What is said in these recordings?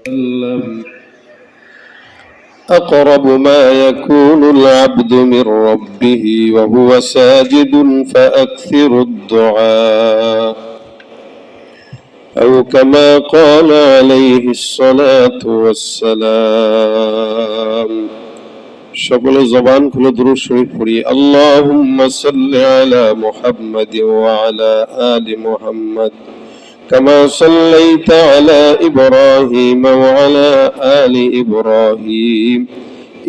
وسلم أقرب ما يكون العبد من ربه وهو ساجد فأكثر الدعاء أو كما قال عليه الصلاة والسلام সকলে জবান খুলে দুরূদ শরীফ পড়ি আল্লাহুম্মা সাল্লি আলা মুহাম্মাদ ওয়া আলা আলি মুহাম্মাদ কামা সাল্লাইতা আলা ইব্রাহিম ওয়া আলা আলি ইব্রাহিম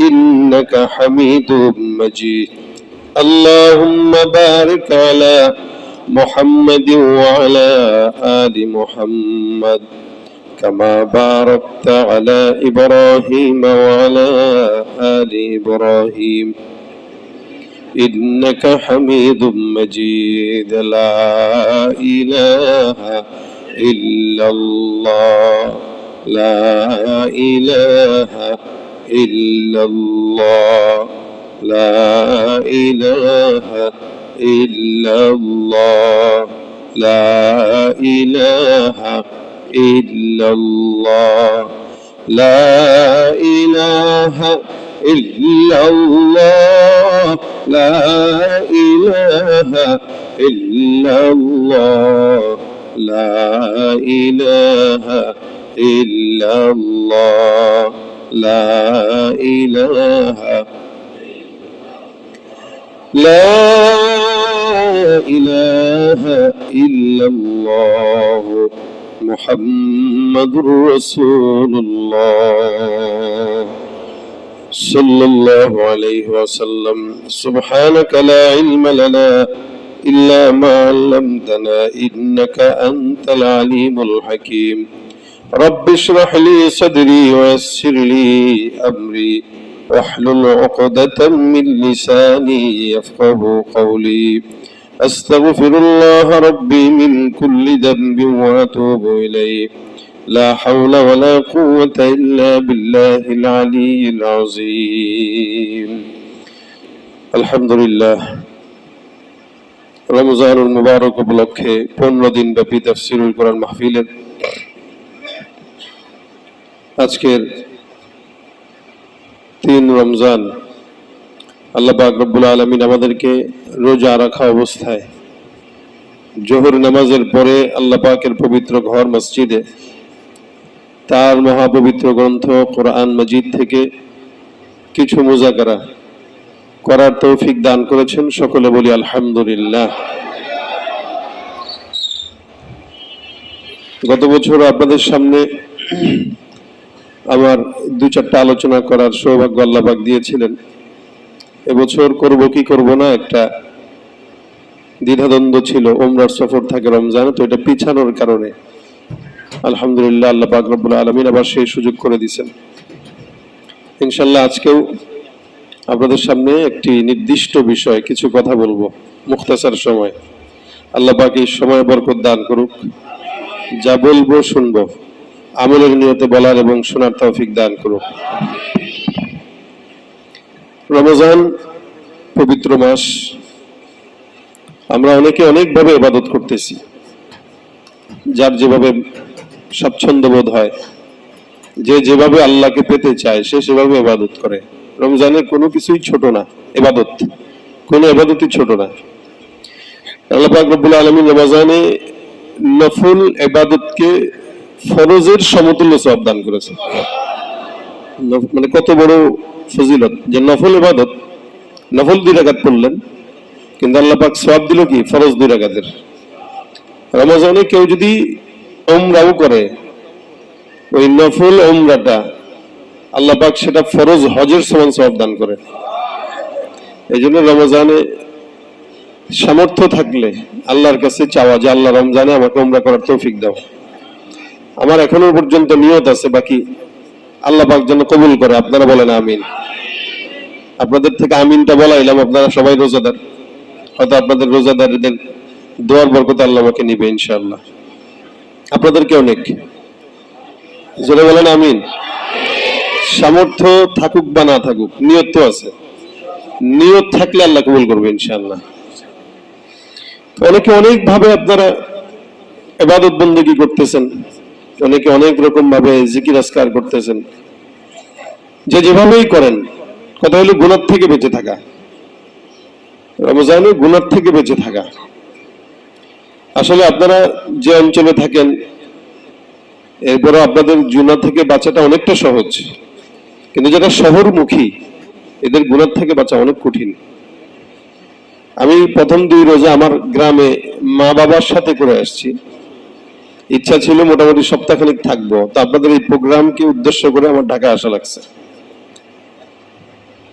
ইন্নাকা হামিদুম মাজিদ আল্লাহুম্মা বারিক আলা মুহাম্মাদ ওয়া আলা আলি মুহাম্মাদ كما باركت على إبراهيم وعلى آل إبراهيم إنك حميد مجيد لا إله إلا الله لا إله إلا الله لا إله إلا الله لا إله إلا الله لا إله إلا الله لا إله إلا الله لا إله إلا الله لا إله لا إله إلا الله محمد رسول الله صلى الله عليه وسلم سبحانك لا علم لنا إلا ما علمتنا إنك أنت العليم الحكيم رب اشرح لي صدري ويسر لي أمري واحلل عقدة من لساني يفقه قولي أستغفر الله ربي من كل ذنب وأتوب إليه لا حول ولا قوة إلا بالله العلي العظيم الحمد لله رمضان المبارك উপলক্ষে 15 দিন ব্যাপী তাফসীরুল কোরআন মাহফিলের আজকের 3 রমজান আল্লাহ পাক রব্বুল আলামিন আমাদেরকে রোজা রাখা অবস্থায় জোহর নামাজের পরে আল্লাহ পাকের পবিত্র ঘর মসজিদে তার মহাপবিত্র গ্রন্থ কোরআন মাজিদ থেকে কিছু মুযাকারা করার তৌফিক দান করেছেন। সকলে বলি আলহামদুলিল্লাহ। গত বছর আপনাদের সামনে আমার 2-4টা আলোচনা করার সৌভাগ্য আল্লাহ পাক দিয়েছিলেন। এবছর করব কি করব না একটা দ্বিধাদ্বন্দ্ব ছিল। উমরার সফর থাকে রমজানে, তো এটা পিছানোর কারণে আলহামদুলিল্লাহ আল্লাহ পাক রব্বুল আলামিন আবার সেই সুযোগ করে দিয়েছেন। ইনশাআল্লাহ আজকেও আপনাদের সামনে একটি নির্দিষ্ট বিষয় কিছু কথা বলবো মুখতাসার সময়। আল্লাহ পাক এই সময় বরকত দান করুক। যা বলবো শুনবো আমলের নিয়তে বলার এবং শোনার তৌফিক দান করুক। রমজান পবিত্র মাস, আমরা অনেকে অনেকভাবে ইবাদত করতেছি, যার যেভাবে স্বাচ্ছন্দ্য বোধ হয়, যে যেভাবে আল্লাহকে পেতে চায় সে সেভাবে ইবাদত করে। রমজানের কোনো কিছুই ছোট না, ইবাদত কোনো ইবাদতই ছোট না। আল্লাহ পাক রব্বুল আলামিন রমজানে নফল ইবাদতকে ফরজের সমতুল্য সওয়াব দান করেছে। মানে কত বড় ফজিলত যে নফল ইবাদত, নফল 2 রাকাত পড়লেন কিন্তু আল্লাহ পাক সওয়াব দিল কি ফরজ 2 রাকাতের। রমজানে কেউ যদি উমরাও করে, ওই নফল উমরাটা আল্লাহ পাক সেটা ফরজ হজের সমান সওয়াব দান করে। এই জন্য রমজানে সামর্থ্য থাকলে আল্লাহর কাছে চাওয়া যে আল্লাহ রমজানে আমাকে উমরা করার তৌফিক দাও। আমার এখনো পর্যন্ত নিয়ত আছে, বাকি আল্লাহ পাক যেন কবুল করে। আপনারা বলেন আমিন। আপনাদের থেকে আমিনটা বলাইলাম, আপনারা সবাই রোজাদার, হয়তো আপনাদের রোজাদারদের দোয়ার বরকত আল্লাহ আমাকে নিবে ইনশাআল্লাহ। আপনাদেরকে অনেক জোরে বলেন আমিন। সামর্থ্য থাকুক বা না থাকুক, নিয়ত তো আছে। নিয়ত থাকলে আল্লাহ কবুল করবে ইনশাআল্লাহ। অনেকে অনেক ভাবে আপনারা ইবাদত বন্দেগী করতেছেন, অনেকে অনেক রকম ভাবে জিকির আজকার করতেছেন। যে যেভাবেই করেন, কথা হলো গুনাহ থেকে বেঁচে থাকা, রমজানে গুনাহ থেকে বেঁচে থাকা। আসলে আপনারা যে অঞ্চলে থাকেন, এরপরও আপনাদের গুনাহ থেকে বাঁচাটা অনেকটা সহজ, কিন্তু যারা শহরমুখী এদের গুনাহ থেকে বাঁচা অনেক কঠিন। আমি প্রথম 2 রোজা আমার গ্রামে মা বাবার সাথে করে আসছি। ইচ্ছা ছিল মোটামুটি সপ্তাহখানেক থাকবো, তো আপনাদের এই প্রোগ্রামকে উদ্দেশ্য করে আমার ঢাকা আসা লাগছে।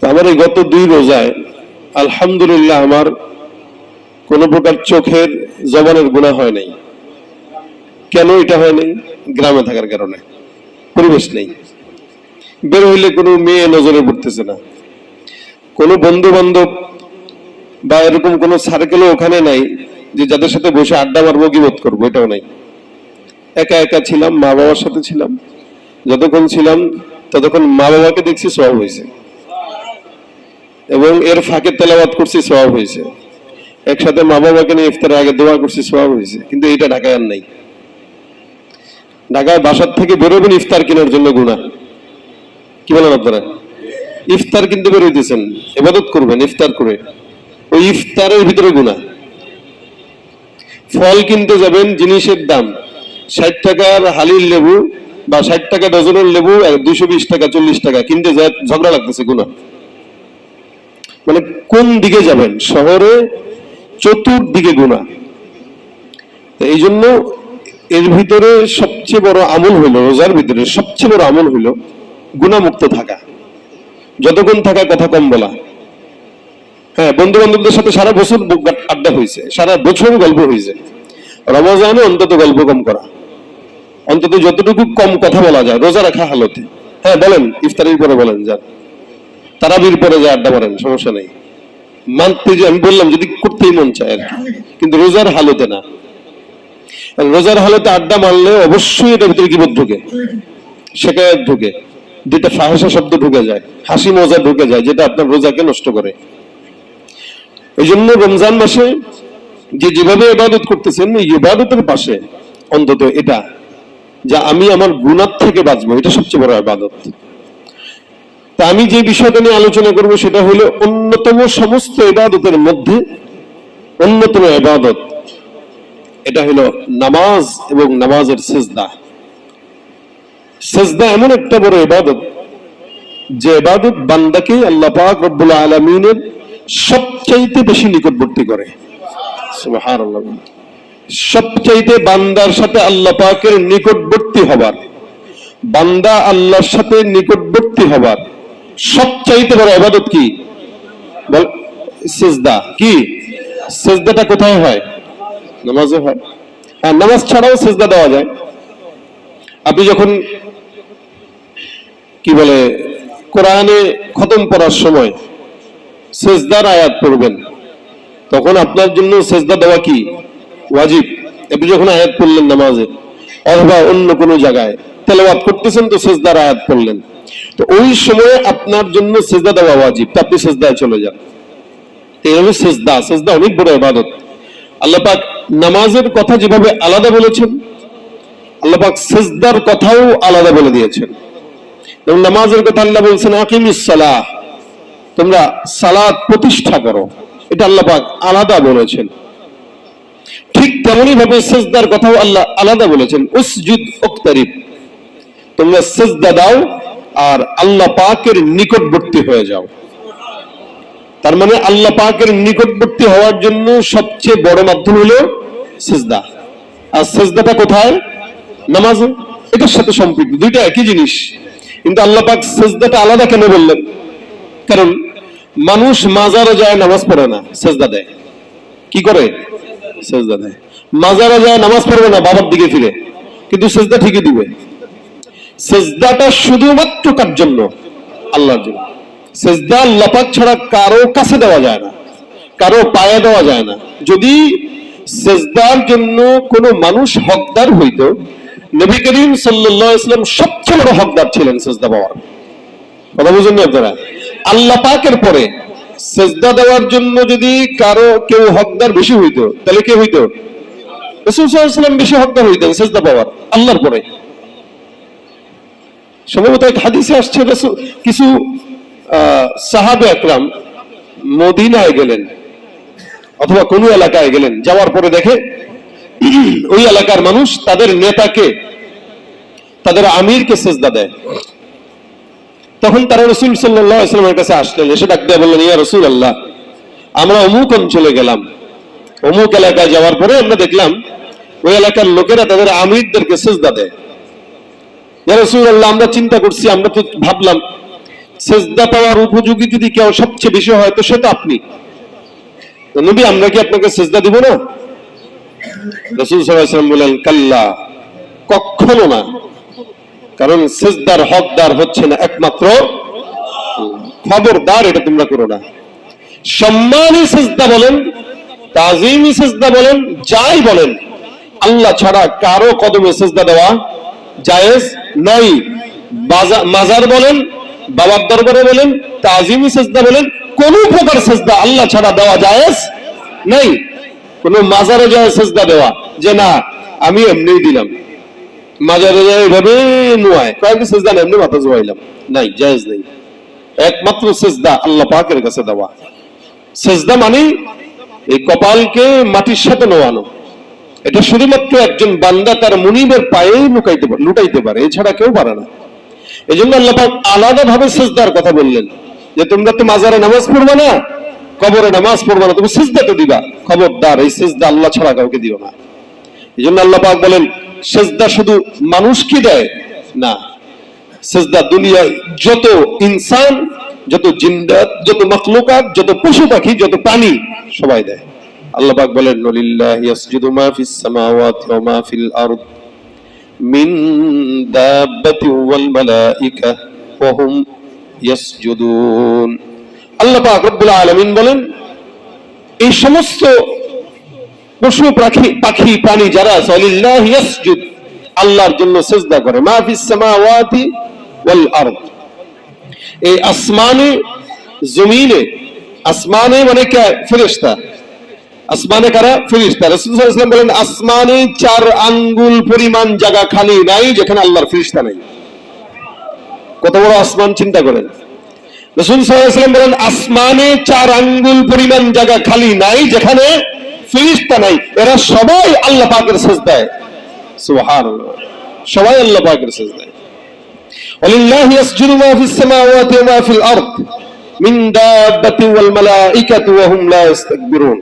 তো আমার এই গত 2 রোজায় আলহামদুলিল্লাহ আমার কোনো প্রকার চোখের জবানের গুনাহ হয় নাই। কেন এটা হয় নাই? গ্রামে থাকার কারণে। পরিবেশ নেই, বের হইলে কোনো মেয়ে নজরে পড়তেছে না, কোনো বন্ধু বান্ধব বা এরকম কোনো সার্কেলও ওখানে নাই যে যাদের সাথে বসে আড্ডা মারবো, গীবত করবো, এটাও নাই। একা একা ছিলাম, মা বাবার সাথে ছিলাম। যতক্ষণ ছিলাম ততক্ষণ মা বাবাকে দেখছি, সওয়াব হয়েছে, এবং এর ফাঁকে তেলাওয়াত করছি, সওয়াব হয়েছে। একসাথে মা বাবাকে নিয়ে ইফতারের আগে দোয়া করছি, সওয়াব হয়েছে। কিন্তু এটা ঢাকায় আর নাই। ঢাকায় বাসার থেকে বেরোবেন ইফতার কেনার জন্য গুনাহ। কি বলেন আপনারা? ইফতার কিনতে বের হইতেছেন, ইবাদত করবেন ইফতার করে, ওই ইফতারের ভিতরে গুনাহ। ফল কিনতে যাবেন, জিনিসের দাম 60 টাকার হালির লেবু বা 60 টাকা ডজনের লেবু 220 টাকা 40 টাকা, কিনতে যায় ঝগড়া লাগতেছে, গুনাহ। মানে কোন দিকে যাবেন? শহরে চতুর্দিকে গুনাহ। এই জন্য এর ভিতরে সবচেয়ে বড় আমল হইল, রোজার ভিতরে সবচেয়ে বড় আমল হইল গুনাহমুক্ত থাকা, যতক্ষণ থাকা, কথা কম বলা। হ্যাঁ, বন্ধু বান্ধবদের সাথে সারা বছর আড্ডা হয়েছে, সারা বছর গল্প হয়েছে। রমজানে অন্তত গল্প কম করা, অন্তত যতটুকু কম কথা বলা যায় রোজা রাখা হালতে। হ্যাঁ বলেন, ইফতারির পরে বলেন, যান তারাবির পরে যা আড্ডা মারেন, সমস্যা নেই। মানতে যে আমি বললাম যদি করতেই মন চায় আর কি, কিন্তু রোজার হালতে না। রোজার হালতে আড্ডা মারলে অবশ্যই এটার ভিতরে গীবত ঢুকে, শিকায়াত ঢুকে, 2টা ফাহিশা শব্দ ঢুকে যায়, হাসি মজা ঢুকে যায়, যেটা আপনার রোজাকে নষ্ট করে। এই জন্য রমজান মাসে যে যেভাবে ইবাদত করতেছেন, এই ইবাদতের পাশে অন্তত এটা যা আমি আমার গুনাহ থেকে বাঁচবো, এটা সবচেয়ে বড় ইবাদত। তা আমি যে বিষয়টা নিয়ে আলোচনা করব সেটা হলো অন্যতম সমস্ত ইবাদতের মধ্যে অন্যতম ইবাদত, এটা হলো নামাজ এবং নামাজের সিজদা। সিজদা এমন একটা বড় ইবাদত যে ইবাদত বান্দাকে আল্লাহ পাক রব্বুল আলামিনের সবচাইতে বেশি নিকটবর্তী করে। সুবহানাল্লাহ। সবচাইতে বান্দার সাথে আল্লাহ পাকের নিকটবর্তী হবার, বান্দা আল্লাহর সাথে নিকটবর্তী হবার সবচাইতে বড় ইবাদত কি? বল, সিজদা। কি সিজদাটা কোথায় হয়? নামাজে হয়। আর নামাজ ছাড়াও সিজদা দেওয়া যায়। আপনি যখন কি বলে কোরআনে খতম পড়ার সময় সিজদার আয়াত পড়বেন, তখন আপনার জন্য সিজদা দেওয়া কি? ওয়াজিব। আপনি যখন আয়াত পড়লেন নামাজে অথবা অন্য কোনো জায়গায় তেলাওয়াত করতেছেন, তো সিজদার আয়াত পড়লেন, তো ওই সময় আপনার জন্য সিজদা দেওয়া ওয়াজিব, তো আপনি সিজদায় চলে যান। এই হলো সিজদা। সিজদা অনেক বড় ইবাদত। আল্লাহ পাক নামাজের কথা যেভাবে আলাদা বলেছেন, আল্লাহ পাক সিজদার কথাও আলাদা বলে দিয়েছেন। যেমন নামাজের কথা আল্লাহ বলছেন আকিমিস সালাহ, তোমরা সালাত প্রতিষ্ঠা করো, এটা আল্লাহ পাক আলাদা বলেছেন। ঠিক তেমনি ভাবে সিজদার কথাও আল্লাহ আলাদা বলেছেন, উসজুদ ওয়াকতারিব, তোমরা সিজদা দাও আর আল্লাহ পাকের নিকটবর্তী হয়ে যাও। তার মানে আল্লাহ পাকের নিকটবর্তী হওয়ার জন্য সবচেয়ে বড় মাধ্যম হলো সিজদা। আর সিজদাটা কোথায়? নামাজে। এটার সাথে সম্পৃক্ত, দুইটা একই জিনিস। কিন্তু আল্লাহ পাক সিজদাটা আলাদা কেন বললেন? কারণ মানুষ মাজারে যায় নামাজ পড়ে না, সিজদা দেয়। কি করে? সিজদা দেয়। মাজারে যায় নামাজ পড়বে না, বাবার দিকে ফিরে, কিন্তু সিজদা ঠিকই দিবে। সিজদাটা শুধুমাত্র কার জন্য? আল্লাহর জন্য। সিজদা আল্লাহ পাক ছাড়া কারো কাছে দেওয়া যায় না, কারো পায়ে দেওয়া যায় না। যদি সিজদার জন্য কোনো মানুষ হকদার হইতো, নবী করিম সাল্লাল্লাহু আলাইহি ওয়াসাল্লাম সবচেয়ে বড় হকদার ছিলেন সিজদা পাওয়ার। কথা বুঝুন না আপনারা? আল্লাহ পাকের পরে সিজদা দেওয়ার জন্য যদি কারো কেউ হকদার বেশি হইতো, তাহলে কে হইতো? রাসূল সাল্লাল্লাহু আলাইহি ওয়াসাল্লাম বেশি হকদার হইতেন সিজদা পাওয়ার, আল্লাহর পরে। সম্ভবত এক হাদিসে আসছে কিছু সাহাবে আকরাম মদিনায় গেলেন অথবা কোন এলাকায় গেলেন, যাওয়ার পরে দেখে ওই এলাকার মানুষ তাদের নেতাকে, তাদের আমিরকে সেজদা দেয়। তখন তারা রাসূল সাল্লাল্লাহু আলাইহি ওয়াসাল্লামের কাছে আসলেন, এসে ডাক দিয়ে বললেন, ইয়া রাসূলুল্লাহ, আমরা অমুক অঞ্চলে গেলাম, অমুক এলাকায় যাওয়ার পরে আমরা দেখলাম ওই এলাকার লোকেরা তাদের আমিরদেরকে সেজদা দেয়। ইয়া রাসূলুল্লাহ, আমরা চিন্তা করছি, আমরা তো ভাবলাম সেজদা পাওয়ার উপযোগী যদি কেউ সবচেয়ে বেশি হয় তো সেটা আপনি। নবী, আমরা কি আপনাকে সেজদা দিব না? রাসূল সাল্লাল্লাহু আলাইহি ওয়াসাল্লাম বলেন, কাল্লা, কখনো না। কারণ সেজদার হকদার হচ্ছে না একমাত্র, খবরদার এটা তোমরা করো না। সম্মানী সেজদা বলেন, তাজিমি সেজদা বলেন, যাই বলেন, আল্লাহ ছাড়া কারো কদমে সেজদা দেওয়া জায়েজ নাই। মাজার বলেন, বাবার দরবারে বলেন, তাজিমি সেজদা বলেন, কোন প্রকার সেজদা আল্লাহ ছাড়া দেওয়া জায়েজ নাই। কোন মাজারে যায় সেজদা দেওয়া, যে না আমি এমনি দিলাম, মাজারে যায় এভাবে নুয়ায় কয়েকদিন সেজদা এমনি মাথা জোয়াইলাম, নাই, জায়েজ নেই। একমাত্র সেজদা আল্লাহ পাকের কাছে দেওয়া। সেজদা মানে এই কপালকে মাটির সাথে নোয়ানো। এটা শুধুমাত্র একজন বান্দা তার মুনিবের পায়ে লুটাইতে পারে, এছাড়া কেউ পারে না। এই জন্য আল্লাহ পাক আলাদা ভাবে সেজদার কথা বললেন, যে তোমরা তো মাজারে নামাজ পড়বে না, কবরে নামাজ পড়বে না, তুমি সেজদা তো দিবা, খবরদার এই সেজদা আল্লাহ ছাড়া কাউকে দিও না। এই জন্য আল্লাহ পাক বলেন, সেজদা শুধু মানুষ কি দেয় না, সেজদা দুনিয়ায় যত ইনসান, যত জিন্দাত, যত মাখলুকাত, যত পশু পাখি, যত প্রাণী সবাই দেয়। আল্লাহ পাক বলেন, লিল্লাহি ইয়াসজুদু মা ফিস সামাওয়াতি ওয়া মা ফিল আরদ মিন দাব্বাতিন ওয়াল মালাইকা ওয়া হুম ইয়াসজুদুন। আল্লাহ পাক রব্বুল আলামিন বলেন, এই সমস্ত পশু পাখি প্রাণী যারা আছে, লিল্লাহি ইয়াসজুদ, আল্লাহর জন্য সিজদা করে, মা ফিস সামাওয়াতি ওয়াল আরদ, এই আসমানে জমিনে, আসমানে মানে কে? ফেরেশতা। আসমানে কারা? ফেরেশতা। রাসূল সাল্লাল্লাহু আলাইহি ওয়াসাল্লাম বলেন, আসমানে 4 আঙ্গুল পরিমাণ জায়গা খালি নাই যেখানে আল্লাহর ফেরেশতা নাই। কত বড় আসমান চিন্তা করেন। রাসূল সাল্লাল্লাহু আলাইহি ওয়াসাল্লাম বলেন, আসমানে 4 আঙ্গুল পরিমাণ জায়গা খালি নাই যেখানে ফেরেশতা নাই। এরা সবাই আল্লাহ পাকের সিজদায়। সুবহানাল্লাহ, সবাই আল্লাহ পাকের সিজদায়। ওয়ালিল্লাহি ইয়াসজুদু মা ফিস সামাওয়াতি ওয়া মা ফিল আরদ মিন দাব্বাতিন ওয়াল মালাইকাতু ওয়া হুম লা ইস্তাকবিরুন।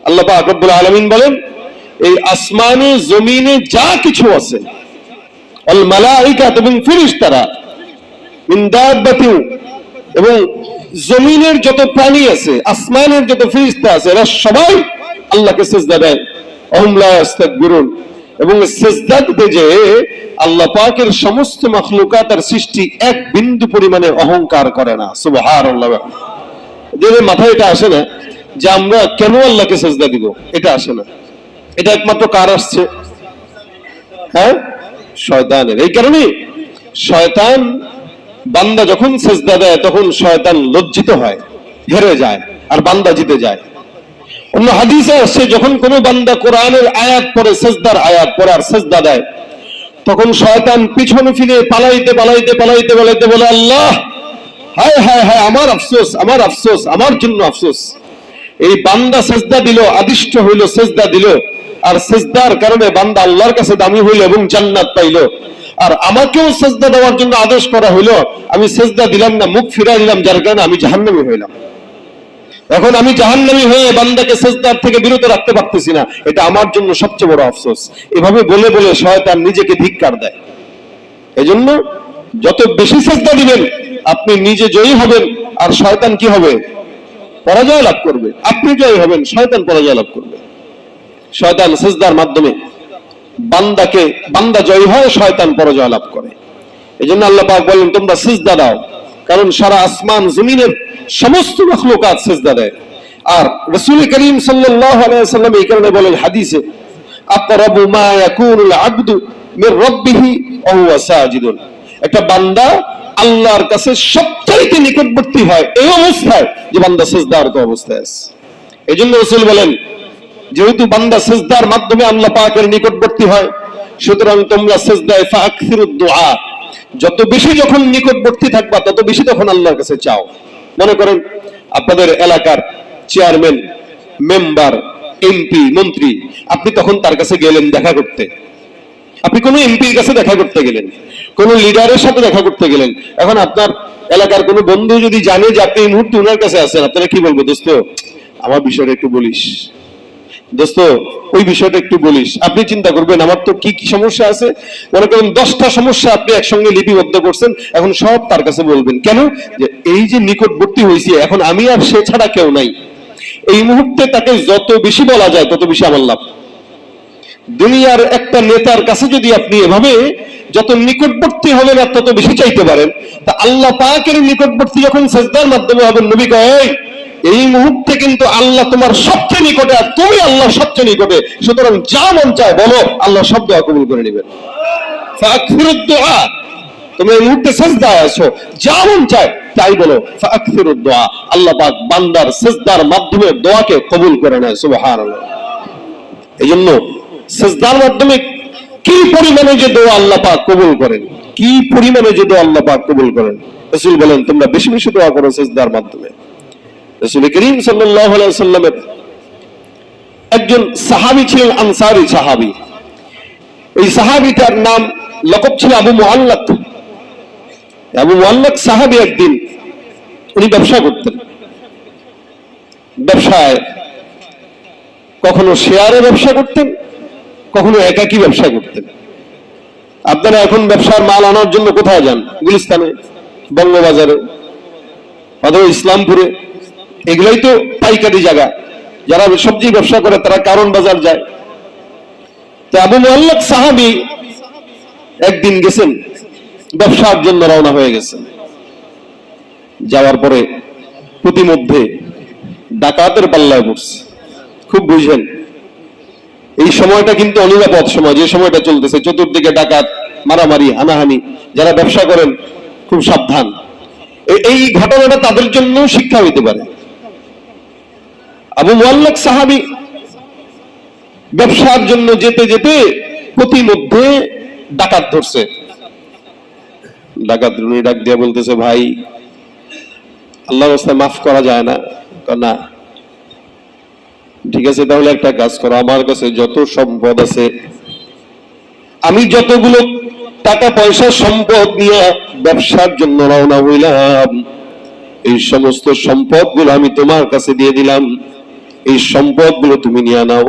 আল্লাহ পাক রব্বুল আলামিন বলেন, এই আসমানে জমিনে যা কিছু আছে, ওয়াল মালাইকাত এবং ফেরেশতারা, মিন দাব্বাতিন এবং জমিনের যত প্রাণী আছে, আসমানের যত ফেরেশতা আছে, এরা সবাই আল্লাহকে সিজদা দেয়। ওয়া হুম লা ইস্তাকবিরুন। এবং সিজদা দিতে যে আল্লাহ পাকের সমস্ত মাখলুকাতের সৃষ্টি এক বিন্দু পরিমাণে অহংকার করে না। সুবহানাল্লাহ। এদের মাথায় এটা আসে না যে আমরা কেন আল্লাহকে সিজদা দিব, এটা আসে না। এটা একমাত্র কার আসছে? হ্যাঁ, শয়তানের। এই কারণে শয়তান, বান্দা যখন সিজদা দেয় তখন শয়তান লজ্জিত হয়, হেরে যায়, আর বান্দা জিতে যায়। অন্য হাদিসে আসছে, যখন কোনো বান্দা কোরআনের আয়াত পড়ে, সিজদার আয়াত পড়ে আর সিজদা দেয়, তখন শয়তান পিছনে ফিরে পালাইতে পালাইতে পালাইতে পালাইতে বলে, আল্লাহ, হায় হায় হায়, আমার আফসোস, আমার আফসোস, আমার জন্য আফসোস। এই বান্দা সিজদা দিল, আদিষ্ট হইল, সিজদা দিল, আর সিজদার কারণে বান্দা আল্লাহর কাছে দামি হইল এবং জান্নাত পাইল। আর আমাকেও সিজদা দেওয়ার জন্য আদেশ করা হইলো, আমি সিজদা দিলাম না, মুখ ফিরাই দিলাম, যার কারণে আমি জাহান্নামী হইলাম। এখন আমি জাহান্নামী হয়ে বান্দাকে সিজদার থেকে বিরত রাখতে পারতেছি না, এটা আমার জন্য সবচেয়ে বড় আফসোস। এভাবে বলে বলে শয়তান নিজেকে ধিক্কার দেয়। এজন্য যত বেশি সিজদা দিবেন আপনি নিজে জয়ী হবেন, আর শয়তান কি হবে? পরাজয় লাভ করবে। আপনি জয়ী হবেন, শয়তান পরাজয় লাভ করবে। শয়তান সিজদার মাধ্যমে বান্দা জয়ী হয়, শয়তান পরাজয় লাভ করে। এজন্য আল্লাহ পাক বলেন, তোমরা সিজদা দাও, কারণ সারা আসমান জমিনের সমস্ত মাখলুকাত সিজদা দেয়। আর রাসূল করিম সাল্লাল্লাহু আলাইহি ওয়াসাল্লাম এই কারণে বলেন হাদিসে, আকরাবু মা ইয়াকুনুল আবদু মির রাব্বিহি ওয়া হুয়া সাজিদুন। একটা বান্দা আল্লাহর কাছে সবচেয়ে নিকটবর্তী হয় এই অবস্থায় যে বান্দা সিজদারত অবস্থায় আছে। এজন্য রাসূল বলেন, যেহেতু বান্দা সিজদার মাধ্যমে আল্লাহ পাকের নিকটবর্তী হয়, সুতরাং তোমরা সিজদায় ফাকসিরুদ দুআ, যত বেশি যখন নিকটবর্তী থাকবা তত বেশি তখন আল্লাহর কাছে চাও। মনে করেন আপনাদের এলাকার চেয়ারম্যান, মেম্বার, এমপি, মন্ত্রী, আপনি তখন তার কাছে গেলেন দেখা করতে। আপনি কোনো এমপির কাছে দেখা করতে গেলেন, কোন লিডারের সাথে দেখা করতে গেলেন। এখন আপনার এলাকার কোনো বন্ধু যদি জানে যে আপনি এই মুহূর্তে ওনার কাছে আছেন, আপনারা কি বলবো? দোস্ত, আমার বিষয়টা একটু বলিস, দোস্ত ওই বিষয়টা একটু বলিস। আপনি চিন্তা করবেন আমার তো কি কি সমস্যা আছে, মনে করেন 10টা সমস্যা আপনি একসঙ্গে লিপিবদ্ধ করছেন, এখন সব তার কাছে বলবেন। কেন? যে এই যে নিকটবর্তী হয়েছে, এখন আমি আর সে ছাড়া কেউ নাই। এই মুহূর্তে তাকে যত বেশি বলা যায় তত বেশি আমার লাভ। দুনিয়ার একটা নেতার কাছে যদি আপনি এভাবে যত নিকটবর্তী হবেন আর তত বেশি চাইতে পারেন, তা আল্লাহ পাকের নিকটবর্তী যখন সিজদার মাধ্যমে হবেন, নবী কয় এই মুহূর্তে কিন্তু আল্লাহ তোমার সবচেয়ে নিকটে আর তুমি আল্লাহ সবচেয়ে নিকটে, সুতরাং যা মন চায় বলো, আল্লাহ সব দোয়া কবুল করে নেবেন। ফাকফিরুদ দুআ, তুমি এই মুহূর্তে সিজদায় আছো, যা মন চায় তাই বলো। ফাকফিরুদ দুআ, আল্লাহ পাক বান্দার সিজদার মাধ্যমে দোয়াকে কবুল করে নেয়। সুবহানাল্লাহ। এইজন্য সিজদার মাধ্যমে কি পরিমাণে যে দোয়া আল্লাহ পাক কবুল করেন, কি পরিমাণে যে দোয়া আল্লাহ পাক কবুল করেন। রাসূল বলেন তোমরা বেশি বেশি দোয়া করো সিজদার মাধ্যমে। রাসূল করিম সাল্লাল্লাহু আলাইহি ওয়াসাল্লামের একজন সাহাবী ছিলেন, আনসারী সাহাবী। এই সাহাবীটার নাম লকব ছিল আবু মুআল্লাক। আবু মুআল্লাক সাহাবী একদিন উনি ব্যবসা করতেন। ব্যবসায় কখনো শেয়ারে ব্যবসা করতেন, কখনো একাকী ব্যবসা করতেন। আপনারা এখন ব্যবসার মাল আনার জন্য কোথায় যান? গুলিস্তানে, বঙ্গবাজারে, অথবা ইসলামপুরে। এগুলোই তো পাইকারি জায়গা। যারা সবজি ব্যবসা করে তারা কারণ বাজার যায়। তো আবু মুআল্লাক সাহাবী একদিন গেছেন, ব্যবসার জন্য রওনা হয়ে গেছেন। যাওয়ার পরে প্রতিমধ্যে ডাকাতের পাল্লায় পড়ছে। খুব বুঝেন, এই সময়টা কিন্তু অনিরাপদ সময়, যে সময়টা চলতেছে, চতুর্দিকে ডাকাত, মারামারি, হানাহানি। যারা ব্যবসা করেন খুব সাবধান। এই ঘটনাটা তাদের জন্য শিক্ষা হইতে পারে। আবু মুআল্লাক সাহাবী ব্যবসার জন্য যেতে যেতে প্রতিমধ্যে ডাকাত ধরছে। ডাকাত উনি ডাক দিয়ে বলতেছে, ভাই আল্লাহর রাস্তায় মাফ করা যায় না? না, ঠিক আছে, তাহলে একটা কাজ করো, আমার কাছে যত সম্পদ আছে, আমি যতগুলো টাকা পয়সা সম্পদ নিয়ে ব্যবসার জন্য রওনা হইলাম, এই সমস্ত সম্পদগুলো আমি তোমার কাছে দিয়ে দিলাম, এই সম্পদগুলো তুমি নিয়ে নাও।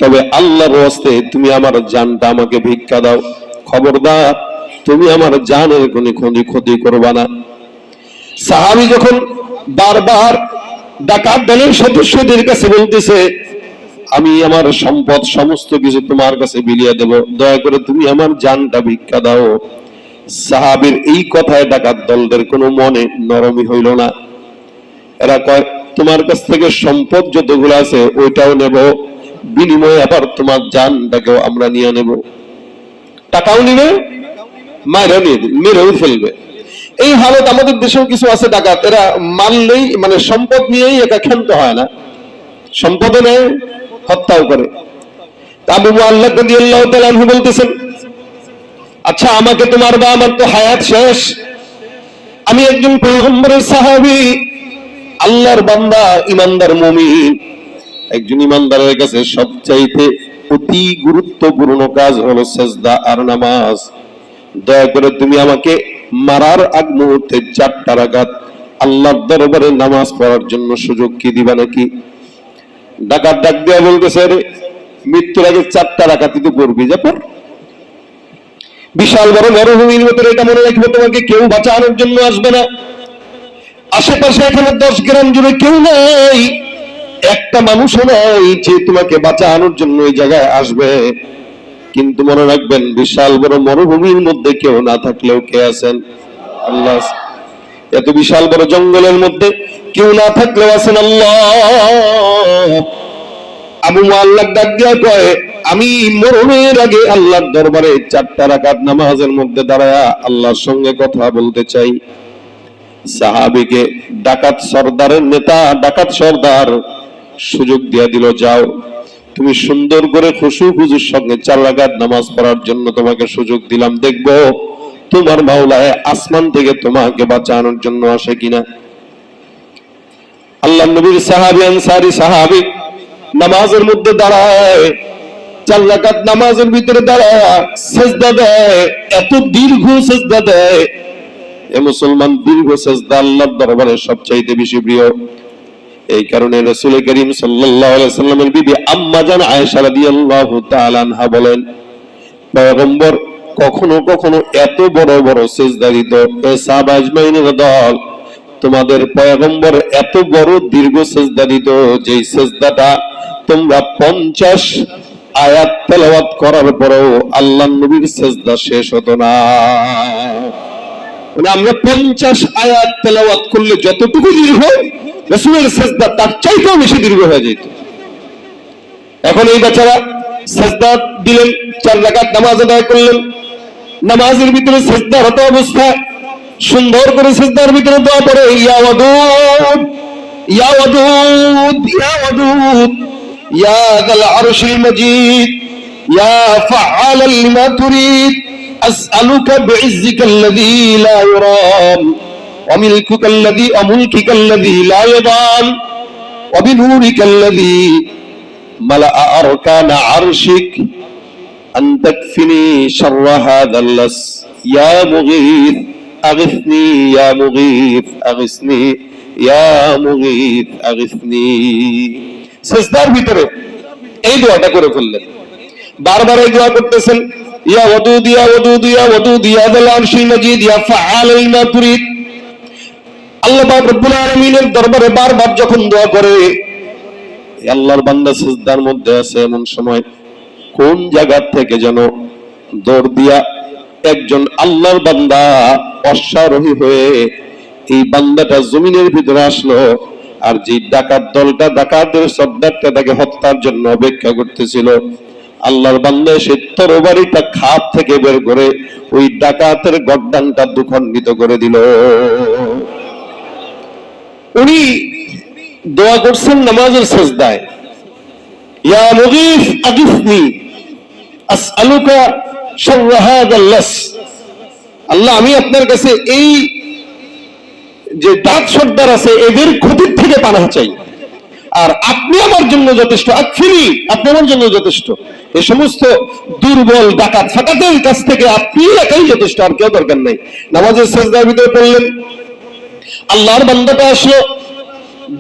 তবে আল্লাহর রাস্তে তুমি আমার জানটা আমাকে ভিক্ষা দাও। খবরদার, তুমি আমার জানের কোনো ক্ষতি করবা না। সাহাবী যখন বারবার ডাকাত দলের সদস্যদের কাছে বলতেছে, আমি আমার সম্পদ সমস্ত কিছু তোমার কাছে বিলিয়ে দেব, দয়া করে তুমি আমার জানটা ভিক্ষা দাও। সাহাবীর এই কথায় ডাকাত দলদের কোনো মনে নরমই হইল না। এরা কয়, তোমার কাছ থেকে সম্পদ যতগুলো আছে ওইটাও নেব, বিনিময়ে আবার তোমার জানটাকেও আমরা নিয়ে নেব। টাকাও নিবে, মায়েরাও নিয়ে দিবে, মেরেও ফেলবে। এই হালত আমাদের দেশেও কিছু আছে ডাকাত, এরা মানলেই মানে সম্পদ নিয়েই একা ক্ষান্ত হয় না, সম্পদও নেয়, হত্যাও করে। আবু মুআল্লাক রাদিয়াল্লাহু তাআলা আনহু বলতেছেন, আচ্ছা আমাকে তো মারবা, আমার তো হায়াত শেষ, আমি একজন পয়গম্বরের সাহাবী, আল্লাহর বান্দা, ইমানদার মুমিন। একজন ইমানদারের কাছে সবচাইতে অতি গুরুত্বপূর্ণ কাজ হলো সিজদা আর নামাজ। দয়া করে তুমি আমাকে মারার আগ মুহূর্তে 4টা রাকাত আল্লাহর দরবারে নামাজ পড়ার জন্য সুযোগ কি দিবা নাকি? ডাকাত ডাক দিয়া বলতেছে, আরে মৃত্যুর আগে 4টা রাকাতই তো পড়বি, যা পড়। বিশাল বড় মরুভূমির ভিতরে, এটা মনে রাখবে, তোমাকে কেউ বাঁচানোর জন্য আসবে না। আশেপাশে এখানে 10 গ্রাম জুড়ে কেউ নাই, একটা মানুষও নাই যে তোমাকে বাঁচানোর জন্য এই জায়গায় আসবে। কিন্তু মনে রাখবেন, বিশাল বড় মরুভূমির মধ্যে কেউ না থাকলেও কে আছেন? আল্লাহ। এত বিশাল বড় জঙ্গলের মধ্যে কেউ না থাকলেও আছেন আল্লাহ। আবু মুআল্লাক ডাক দিয়া কয়, আমি মরণের আগে আল্লাহর দরবারে 4টা রাকাত নামাজের মধ্যে দাঁড়ায়া আল্লাহর সঙ্গে কথা বলতে চাই। সাহাবীকে ডাকাত সর্দারের নেতা, ডাকাত সর্দার সুযোগ দিয়া দিল, যাও তুমি সুন্দর করে খুশু খুজুর সঙ্গে 4 রাকাত নামাজ পড়ার জন্য তোমাকে সুযোগ দিলাম, দেখবো তোমার মাওলা আসমান থেকে তোমাকে বাঁচানোর জন্য আসে কিনা। আল্লাহ নবীর সাহাবী আনসারী সাহাবী নামাজের মধ্যে দাঁড়ায়, 4 রাকাত নামাজের ভিতরে দাঁড়ায় সিজদা দেয়, এত দীর্ঘ সিজদা দেয়। এ মুসলমান, দীর্ঘ সিজদা আল্লাহর দরবারে সবচাইতে বেশি প্রিয়। এই কারণে রাসূল করিম সাল্লাল্লাহু আলাইহি সাল্লামের বিবি আম্মা জান আয়েশা রাদিয়াল্লাহু তাআলা আনহা বলেন, পয়গম্বর কখনো কখনো এত বড় বড় সিজদা দিত, এ সাহাবা আজমাইনের দল, তোমাদের পয়গম্বর এত বড় দীর্ঘ সিজদা দিত যে সিজদাটা তোমরা 50 আয়াত তেলাওয়াত করার পরেও আল্লাহর নবীর সিজদা শেষ হতো না। মানে আমরা 50 আয়াত তেলাওয়াত করলে যতটুকু দীর্ঘ, রাসূলের সিজদা তার চাইতেও বেশি দীর্ঘ হয়ে যেত। এখন এই বেচারা সিজদা দিলেন, 4 রাকাত নামাজ আদায় করলেন, নামাজের ভিতরে সিজদারত অবস্থায় সুন্দর করে সিজদার ভিতরে দোয়া পড়ে, ইয়া ওয়াদুদ ইয়া ওয়াদুদ ইয়া ওয়াদুদ ইয়া যাল আরশিল মাজিদ ইয়া ফাআলাল লিমা তুরিদ আসআলুকা বিইজ্জিকাল্লাযী লা ইউরাম ওয়া মুলকিকাল্লাযী লা ইয়াদাম ওয়া বিনূরিকাল্লাযী মালাআ আরকানা আরশিক আন তাকফিনি শাররা হাযাল লাস ইয়া মুগীথ আগিসনি ইয়া মুগীথ আগিসনি ইয়া মুগীথ আগিসনি। সিজদার ভিতরে এই দোয়াটা করে ফেললেন, বারবার এই দোয়া করতেছেন, ইয়া ওয়াদুদ ইয়া ওয়াদুদ ইয়া ওয়াদুদ ইয়া যাল আরশিল মাজিদ ইয়া ফাআল লিমা তুরিদ। আল্লাহ পাক রব্বুল আলামিনের দরবারে বারবার যখন দোয়া করে, আল্লাহর বান্দা সিজদার মধ্যে আছে, এমন সময় কোন জায়গা থেকে যেন দৌড় দিয়া একজন আল্লাহর বান্দা অশ্বারোহী হয়ে এই বান্দাটা জমিনের ভিতরে আসলো। আর যে ডাকাত দলটা, ডাকাতের সর্দারটা তাকে হত্যার জন্য অপেক্ষা করতেছিল, আল্লাহর বান্দা সে তরবারিটা খাপ থেকে বের করে ওই ডাকাতের গর্দানটা দুখণ্ডিত করে দিল। উনি দোয়া করছেন নামাজের সিজদায়, ইয়া মুগীথ আগিসনি আসআলুকা শাররা হাযাল লাস। আল্লাহ, আমি আপনার কাছে এই যে ডাক সর্দার আছে এদের ক্ষতির থেকে পানাহ চাই, আর আপনি আমার জন্য যথেষ্ট, আকফিনি, আপনি আমার জন্য যথেষ্ট। এই সমস্ত দুর্বল ডাকাত ফাকাতের কাছ থেকে আপনি একাই যথেষ্ট, আর কেউ দরকার নাই। নামাজের সিজদার ভিতরে পড়লেন, আল্লাহর বান্দাটা আসলো,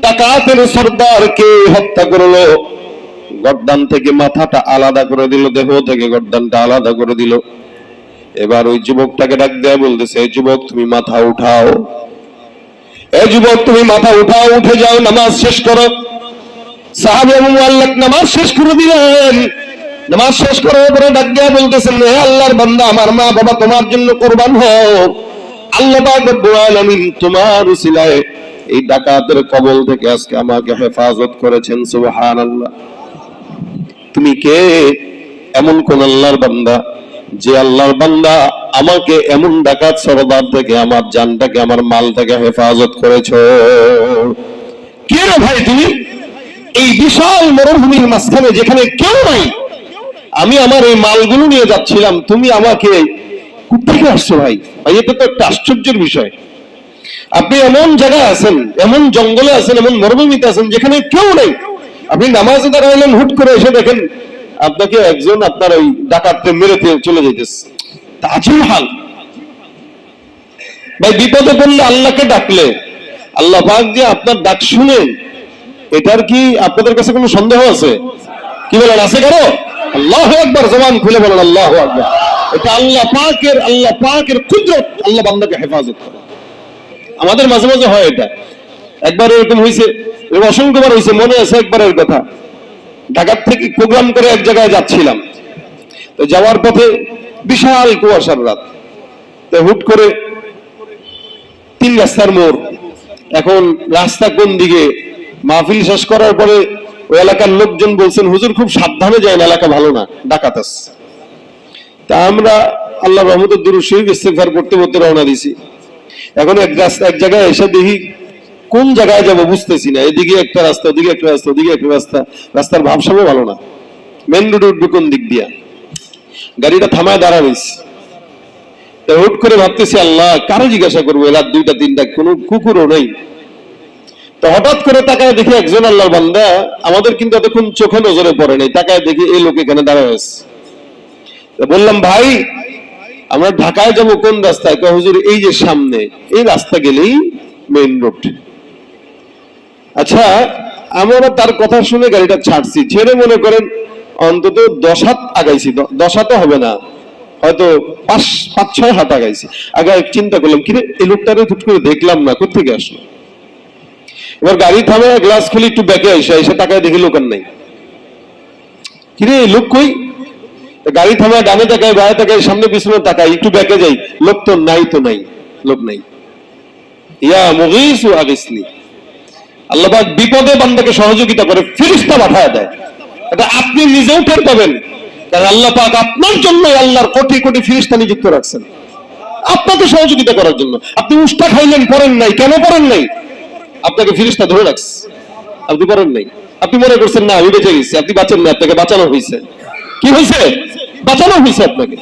ডাকাতের সর্দারকে হত্যা করলো, গর্দান থেকে মাথাটা আলাদা করে দিল, দেহ থেকে গর্দানটা আলাদা করে দিল। এবার ওই যুবকটাকে ডাক দেয়া বলতেছে, এই যুবক তুমি মাথা উঠাও, এই যুবক তুমি মাথা উঠাও, উঠে যাও, নামাজ শেষ করো। সাহাবী আবু মুআল্লাক নামাজ শেষ করে দিলেন। নামাজ শেষ করার পরে ডাক দেয়া বলতেছেন, হে আল্লাহর বান্দা, আমার মা বাবা তোমার জন্য কুরবান হোক। আল্লাহ পাক রব্বুল আলামিন তোমার উসিলায় এই ডাকাতের কবল থেকে আজকে আমাকে হেফাজত করেছেন। সুবহানাল্লাহ। তুমি কে? এমন কোন আল্লাহর বান্দা যে আল্লাহর বান্দা আমাকে এমন ডাকাত সর্দার থেকে, আমার জানটাকে, আমার মালটাকে হেফাজত করেছো? কে রে ভাই তুমি? এই বিশাল মরুভূমির মাঝখানে যেখানে কেউ নাই, আমি আমার এই মালগুলো নিয়ে যাচ্ছিলাম, তুমি আমাকে কোথেকে আসছো ভাই? ভাই, এটা তো একটা আশ্চর্যের বিষয়। আপনি এমন জায়গায় আছেন, এমন জঙ্গলে আছেন, এমন মরুভূমিতে আছেন যেখানে কেউ নেই, আপনি নামাজে দাঁড়াইলেন, হুট করে এসে দেখেন আপনাকে একজন আপনার ওই ডাকাতকে মেরে চলে যাইতেছে। তাজিল হাল। ভাই, বিপদে পড়লে আল্লাহকে ডাকলে আল্লাহ পাক যে আপনার ডাক শুনেন, এটার কি আপনাদের কাছে কোনো সন্দেহ আছে? কি বলেন, আছে কারো? আল্লাহু আকবার, জবান খুলে বলেন আল্লাহু আকবার। এটা আল্লাহ পাকের কুদরত, আল্লাহ বান্দাকে হেফাজত করে। আমাদের মাঝে মাঝে হয় এটা, একবার এরকম হয়েছে, অসংখ্যবার হয়েছে, মনে আছে একবারের কথা। ঢাকার থেকে প্রোগ্রাম করে এক জায়গায় যাচ্ছিলাম, তো যাওয়ার পথে বিশাল কুয়াশার রাত, তো হুট করে 3 রাস্তার মোড়। এখন রাস্তা কোন দিকে? মাহফিল শেষ করার পরে ওই এলাকার লোকজন বলছেন, হুজুর খুব সাবধানে যায়, এলাকা ভালো না, ডাকাত আছে। তা আমরা আল্লাহর রহমতে দুরূদ শরীফ ইস্তেগফার করতে করতে রওনা দিছি। এখন এক জায়গায় এসে দেখি কোন জায়গায় যাবো বুঝতেছি না, এদিকে একটা রাস্তা, ওদিকে একটা রাস্তা, ওদিকে একটা রাস্তা, রাস্তার ভাবসাবও ভালো না, মেন রোডে উঠবে কোন দিক দিয়া? গাড়িটা থামায় দাঁড়াইছি। হুট করে ভাবতেছি আল্লাহ কারো জিজ্ঞাসা করবো, রাত 2টা 3টা, কোনো কুকুরও নেই। তো হঠাৎ করে তাকায় দেখি একজন আল্লাহর বান্দা, আমাদের কিন্তু এতক্ষণ চোখে নজরে পড়ে নাই, তাকায় দেখি এই লোক এখানে দাঁড়ায় আছে। বললাম ভাই আমরা ঢাকায় যাবো কোন রাস্তায়? হুজুর এই যে সামনে এই রাস্তা গেলেই মেইন রোড। আচ্ছা আমরা তার কথা শুনে গাড়িটা ছাড়ছি, ছেড়ে মনে করেন অন্তত 10 হাত আগাইছি, 10 হাত হবে না, হয়তো 5-6 হাত আগাইছি। আগে চিন্তা করলাম কিরে এই লোকটারে হুট করে দেখলাম না, কোথেকে আসলো। এবার গাড়ি থামে, গ্লাস খুলি, একটু ব্যাকে এসে তাকায় দেখি লোক আর নাই। কিরে এই লোক কই? গাড়ি থামায়, ডানে তাকায়, বায়ে তাকায়, সামনে পিছনে তাকায়, একটু ব্যাকে যাই, লোক তো নাই, লোক নাই। ইয়া মুগীস ওয়া আগিসনি। আল্লাহ পাক বিপদে বান্দাকে সহযোগিতা করে ফেরেশতা পাঠায় দেয়। এটা আপনি নিজেও টের পাবেন, কারণ আল্লাহ পাক আপনার জন্য আল্লাহর কোটি কোটি ফেরেশতা নিযুক্ত রাখছেন আপনাকে সহযোগিতা করার জন্য। আপনি উষ্টা খাইলেন, পড়েন নাই, কেন পড়েন নাই? আপনাকে ফেরেশতা ধরে রাখছে, আপনি পড়েন নাই। আপনি মনে করছেন না আমি বেঁচে গেছি, আপনি বাঁচেন না, আপনাকে বাঁচানো হয়েছে। কি হয়েছে? বাঁচানো হয়েছে আপনাকে।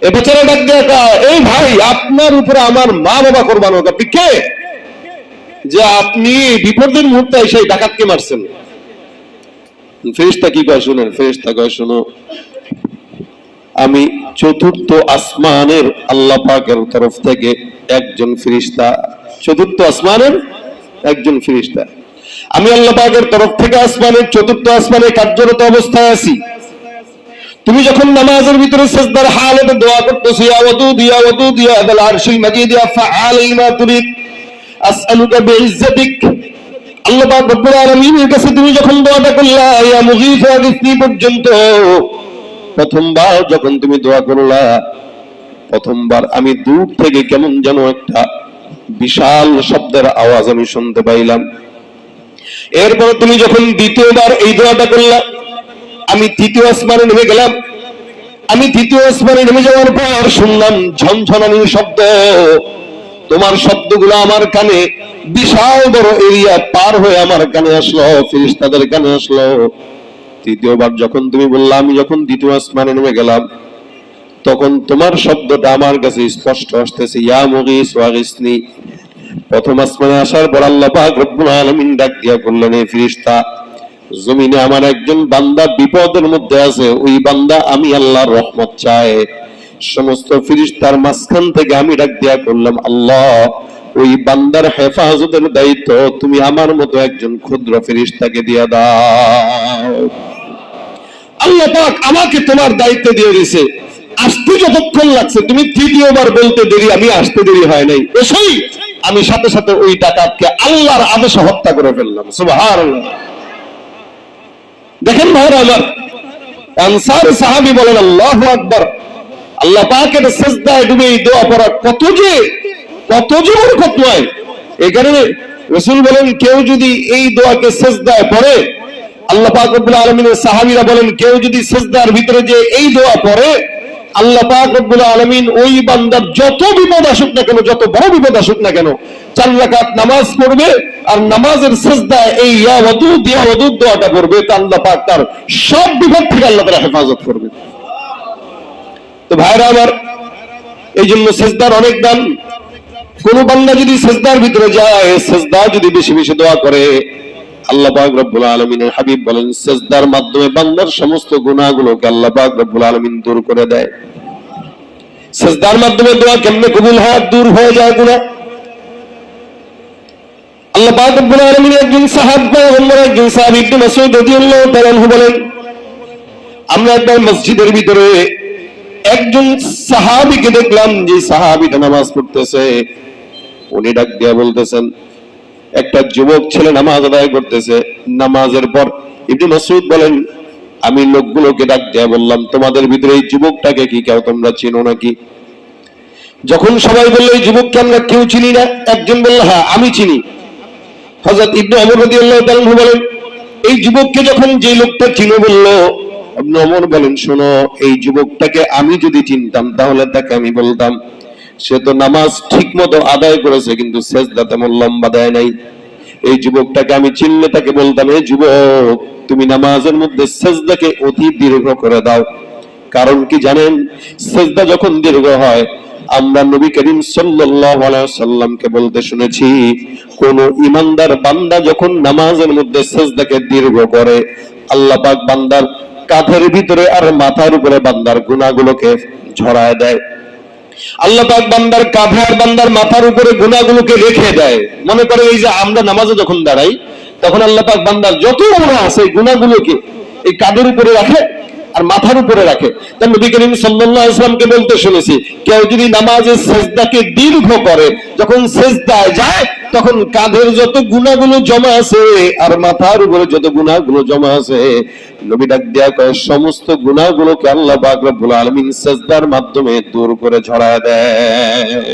এ বেচারা ডাক দিয়ে, এই ভাই আপনার উপরে আমার মা বাবা কোরবান হোক, আপনি কে যে আপনি বিপদের মুহূর্তে এসে ডাকাতকে মারছেন? ফেরেশতা কি কয় শুনেন, ফেরেশতা কয় শোনো, আমি চতুর্থ আসমানের আল্লাহ পাকের তরফ থেকে একজন ফেরেশতা, চতুর্থ আসমানের একজন ফেরেশতা, আমি আল্লাহ পাকের তরফ থেকে আসমানের চতুর্থ আসমানে কার্যরত অবস্থায় আছি। তুমি যখন নামাজের ভিতরে সিজদার হালতে দোয়া করতেছো, ইয়া ওয়াদুদ ইয়া ওয়াদুদ ইয়া আল আরশিল মাজিদ ইয়া ফাআল লিমা তুরিদ আসআলুকা বিইজ্জাতিক, আল্লাহ পাক রব্বুল আলামিনের কাছে তুমি যখন দোয়াটা করলা ইয়া মুগীস আগিসনি পর্যন্ত, প্রথমবার যখন তুমি দোয়া করলা, প্রথমবার আমি দূর থেকে কেমন যেন একটা বিশাল শব্দের আওয়াজ আমি শুনতে পাইলাম। এরপর তুমি যখন দ্বিতীয়বার এই দোয়াটা করলা, আমি তৃতীয় আসমানে নেমে গেলাম। আমি তৃতীয় আসমানে নেমে যাওয়ার পর শুনলাম ঝনঝনানির শব্দ। তোমার শব্দগুলো আমার কানে বিশাল বড় এরিয়া পার হয়ে আমার কানে আসলো, ফেরেশতাদের কানে আসলো। তৃতীয়বার যখন তুমি বললা, আমি যখন দ্বিতীয় আসমানে নেমে গেলাম, তখন তোমার শব্দটা আমার কাছে স্পষ্ট আসতেছে, ইয়া মুগীস ওয়া আগিসনি। প্রথম আসমানে আসার পর আল্লাহ পাক রব্বুল আলামিন ডাক দিয়া বললেন, এই ফেরেশতা, জমিনে আমার একজন বান্দা বিপদের মধ্যে আছে, ওই বান্দা আমি আল্লাহর রহমত চায়। সমস্ত ফেরেশতার মাঝখান থেকে আমি ডাক দিয়া করলাম, আল্লাহ ওই বান্দার হেফাজতের দায়িত্ব তুমি আমার মতো একজন ক্ষুদ্র ফেরেশতাকে দিয়া দাও। আল্লাহ পাক আমাকে তোমার দায়িত্ব দিয়ে দিয়েছে। আসতে যতক্ষণ লাগছে, তুমি তৃতীয়বার বলতে দেরি, আমি আসতে দেরি হয় নাই, এসেই আমি সাথে সাথে ওই ডাকাতকে আল্লাহর আদেশে হত্যা করে ফেললাম। সুবহানাল্লাহ। দেখেন ভাইরা আমার, আনসার সাহাবী বলেন আল্লাহু আকবার, আল্লাহ পাকের সিজদায় ডুবে এই দোয়া পড়া কত যে বরকত নয়। এই কারণে রাসূল বলেন, কেউ যদি এই দোয়াকে সিজদায় পড়ে, আল্লাহ পাক রব্বুল আলামিনের সাহাবীরা বলেন, কেউ যদি সিজদার ভিতরে যে এই দোয়া পড়ে, আল্লাহ পাক রব্বুল আলামিন ওই বান্দার যত বিপদ আসুক না কেন, যত বড় বিপদ আসুক না কেন, 4 রাকাত নামাজ পড়বে আর নামাজের সিজদায় এই ইয়া ওয়াদুদ দোয়াটা করবে, তা আল্লাহ পাক তার সব বিপদ থেকে আল্লাহ তাআলা হেফাজত করবে। তো ভাইরা আমার, এই জন্য সিজদার অনেক দাম। কোন বান্দা যদি সিজদার ভিতরে যায়, সিজদা যদি বেশি বেশি দোয়া করে, আল্লাহ পাক রব্বুল আলামিনের হাবিব বলেন, সিজদার মাধ্যমে বান্দার সমস্ত গুনাহগুলোকে আল্লাহ পাক রব্বুল আলামিন দূর করে দেয়। সিজদার মাধ্যমে দোয়া কেমনে কবুল হয়? দূর হয়ে যায় গুনাহ। আল্লাহ পাক রব্বুল আলামিন একজন সাহাবী ইবনে মাসউদ রাদিয়াল্লাহু তাআলা আনহু বলেন, আমরা একবার মসজিদের ভিতরে একজন সাহাবীকে দেখলাম, যে সাহাবীটা নামাজ পড়তেছে। উনি ডাক দিয়া বলতেছেন, একটা যুবক ছেলে নামাজ আদায় করতেছে। নামাজের পর ইবনে মাসউদ বলেন, আমি লোকগুলোকে ডাক দিয়া বললাম, তোমাদের ভিতরে এই যুবকটাকে কি কেউ তোমরা চিনো নাকি? যখন সবাই বললো এই যুবককে আমরা কেউ চিনি না, একজন বলল, হ্যাঁ আমি চিনি। হযরত ইবনে ওমর রাদিয়াল্লাহু তাআলা বলেন, এই যুবককে যখন যে লোকটা চিনো বলল, ইবনে ওমর বলেন, শোনো, এই যুবকটাকে আমি যদি চিনতাম তাহলে তাকে আমি বলতাম, সে তো নামাজ ঠিক মতো আদায় করেছে কিন্তু সেজদা তেমন লম্বা দেয় নাই। এই যুবকটাকে আমি চিনলে তাকে বলতাম, এই যুবক, তুমি নামাজের মধ্যে সেজদাকে অতি দীর্ঘ করে দাও। কারণ কি জানেন? সেজদা যখন দীর্ঘ হয়, আমরা নবী করিম সাল্লাল্লাহু আলাইহি ওয়াসাল্লামকে বলতে শুনেছি, কোন ঈমানদার বান্দা যখন নামাজের মধ্যে সিজদাকে দীর্ঘ করে, আল্লাহ পাক বান্দার কাঁধের ভিতরে আর মাথার উপরে বান্দার গুনাহগুলোকে ঝরায় দেয়। আল্লাহ পাক বান্দার কাঁধে আর বান্দার মাথার উপরে গুনাহগুলোকে রেখে দেয়। মনে করে এই যে আমরা নামাজে যখন দাঁড়াই, তখন আল্লাহ পাক বান্দার যত গুনাহ আছে এই গুনাহগুলোকে এই কাঁধের উপরে রাখে আর মাথার উপরে রাখে। তাই নবী করিম সাল্লাল্লাহু আলাইহি ওয়াসাল্লামকে বলতে শুনেছি, কেউ যদি নামাজে সিজদাকে দীর্ঘ করে, যখন সিজদায় যায় তখন কাঁধের যত গুনাহগুলো জমা আছে আর মাথার উপরে যত গুনাহগুলো জমা আছে, নবী ডাক দেয়া কয় সমস্ত গুনাহগুলোকে আল্লাহ পাক রব্বুল আলামিন সিজদার মাধ্যমে দূর করে ঝরায় দেয়।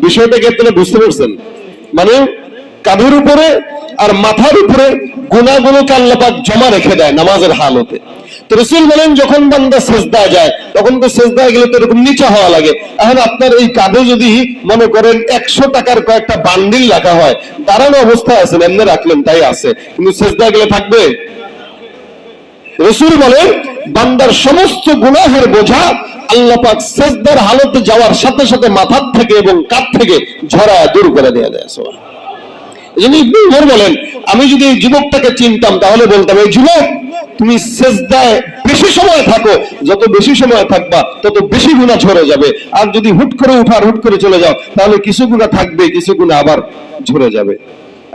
বিষয়টাকে আপনারা বুঝতে পারছেন? মানে কাঁধের উপরে আর মাথার উপরে গুনাহগুলোকে আল্লাহ পাক জমা রেখে দেয় নামাজের হালতে। তো রাসূল বলেন যখন বান্দা সিজদায় যায়, তখন তো সিজদায় গেলে তো এরকম নিচা হওয়া লাগে। এখন আপনার এই কাঁধে যদি মনে করেন 100 টাকার কয়েকটা বান্ডিল রাখা হয়, দাঁড়ানো অবস্থায় আছেন, এমনি রাখলেন তাই আছে, কিন্তু সিজদায় গেলে থাকবে? রাসূল বলেন বান্দার সমস্ত গুনাহের বোঝা আল্লাহ পাক সিজদার হালতে যাওয়ার সাথে সাথে মাথার থেকে এবং কাঁধ থেকে ঝরায় দূর করে দেয়া যায়। সুবহানাল্লাহ। এজন্য ইবনে উমর বলেন, আমি যদি এই যুবকটাকে চিনতাম তাহলে বলতাম, এই যুবক তুমি সিজদায় বেশি সময় থাকো, যত বেশি সময় থাকবা তত বেশি গুনাহ ঝরে যাবে। আর যদি হুট করে উঠার হুট করে চলে যাও, তাহলে কিছু গুনাহ থাকবে, কিছু গুনাহ আবার ঝরে যাবে,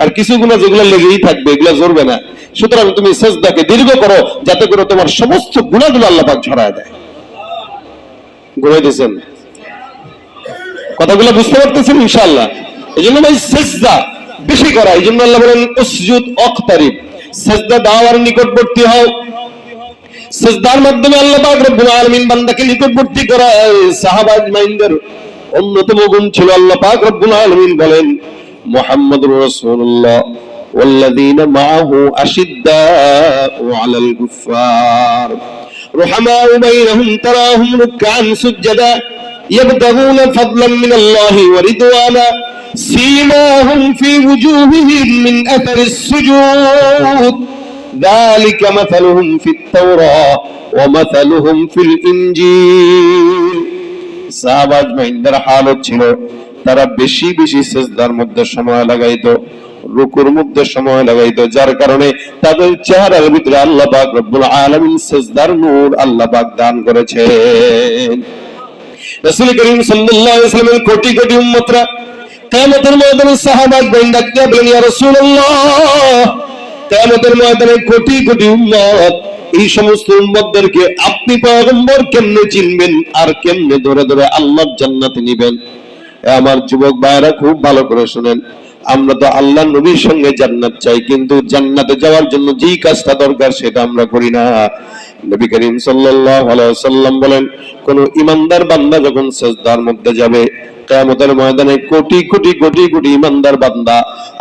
আর কিছু গুনাহ যেগুলো লেগেই থাকবে এগুলো ঝরবে না। সুতরাং তুমি সিজদাকে দীর্ঘ করো, যাতে করে তোমার সমস্ত গুনাহগুলো আল্লাহ পাক ঝরায় দেয়। ঘুরাই দিয়েছেন কথাগুলো, বুঝতে পারতেছেন ইনশাআল্লাহ? এই জন্য ভাই সিজদা বেশি করা, এই জন্য আল্লাহ বলেন উসজুদ ওয়াকতারিব, সিজদা দাও আর নিকটবর্তী হও। সিজদার মাধ্যমে আল্লাহ পাক রব্বুল আলামিন বান্দাকে নিকটবর্তী করায়। সাহাবা আজমাইনদের অন্যতম গুণ ছিল, আল্লাহ পাক রব্বুল আলামিন বলেন মুহাম্মাদুর রাসূলুল্লাহ ওয়াল্লাযীনা মাআহু আশিদ্দাউ আলাল কুফফার রুহামাউ বাইনহুম তারাহুম রুকআন সুজদা ইয়াবতাগুনা ফাদলাম মিনাল্লাহি ওয়া রিদওয়ানা سيماهم في وجوههم من أثر السجود ذلك مثلهم في التوراة ومثلهم في الإنجيل। সাহাবা আজমাইনদের হালত ছিল তারা বেশি বেশি সিজদার মধ্যে সময় লাগাইতো, রুকুর মধ্যে সময় লাগাইতো, যার কারণে তাদের চেহারার ভিতরে আল্লাহ পাক রব্বুল আলামিন সিজদার নূর আল্লাহ পাক দান করেছেন। রাসূল করিম সাল্লাল্লাহু আলাইহি ওয়াসাল্লামের কোটি কোটি উম্মতরা কিয়ামতের ময়দানে সাহাবা বলেন, ডাকতে বলেন ইয়া রাসূলুল্লাহ, কিয়ামতের ময়দানে কোটি কোটি উম্মত, এই সমস্ত উম্মতদেরকে আপনি পয়গম্বর কেমনে চিনবেন আর কেমনে ধরে ধরে আল্লাহর জান্নাতে নিবেন? আমার যুবক ভাইরা খুব ভালো করে শুনেন, আমরা তো আল্লাহর নবীর সঙ্গে জান্নাত চাই, কিন্তু জান্নাতে যাওয়ার জন্য যেই কাজটা দরকার সেটা আমরা করি না। নবী করিম সাল্লাল্লাহু আলাইহি ওয়াসাল্লাম বলেন, কোন ঈমানদার বান্দা যখন সিজদার মধ্যে যাবে, কিয়ামতের ময়দানে কোটি কোটি কোটি কোটি ঈমানদার বান্দা,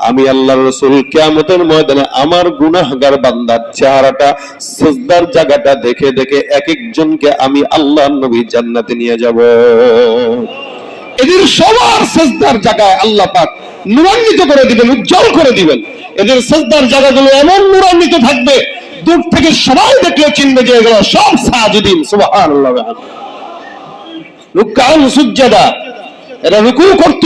আমি আল্লাহর রাসূল কিয়ামতের ময়দানে আমার গুনাহগার বান্দার চেহারাটা, সিজদার জায়গাটা দেখে দেখে এক একজনকে আমি আল্লাহর নবী জান্নাতে নিয়ে যাব। এদের সবার সিজদার জায়গায় আল্লাহ পাক নূরান্বিত করে দিবেন, উজ্জ্বল করে দিবেন। এদের সিজদার জায়গাগুলো এমন নূরান্বিত থাকবে, দূর থেকে সবাই দেখলে চিনবে যে এগুলো সব সাজিদিন। সুবহানাল্লাহ। রুকআন সুজদা, এরা রুকু করত,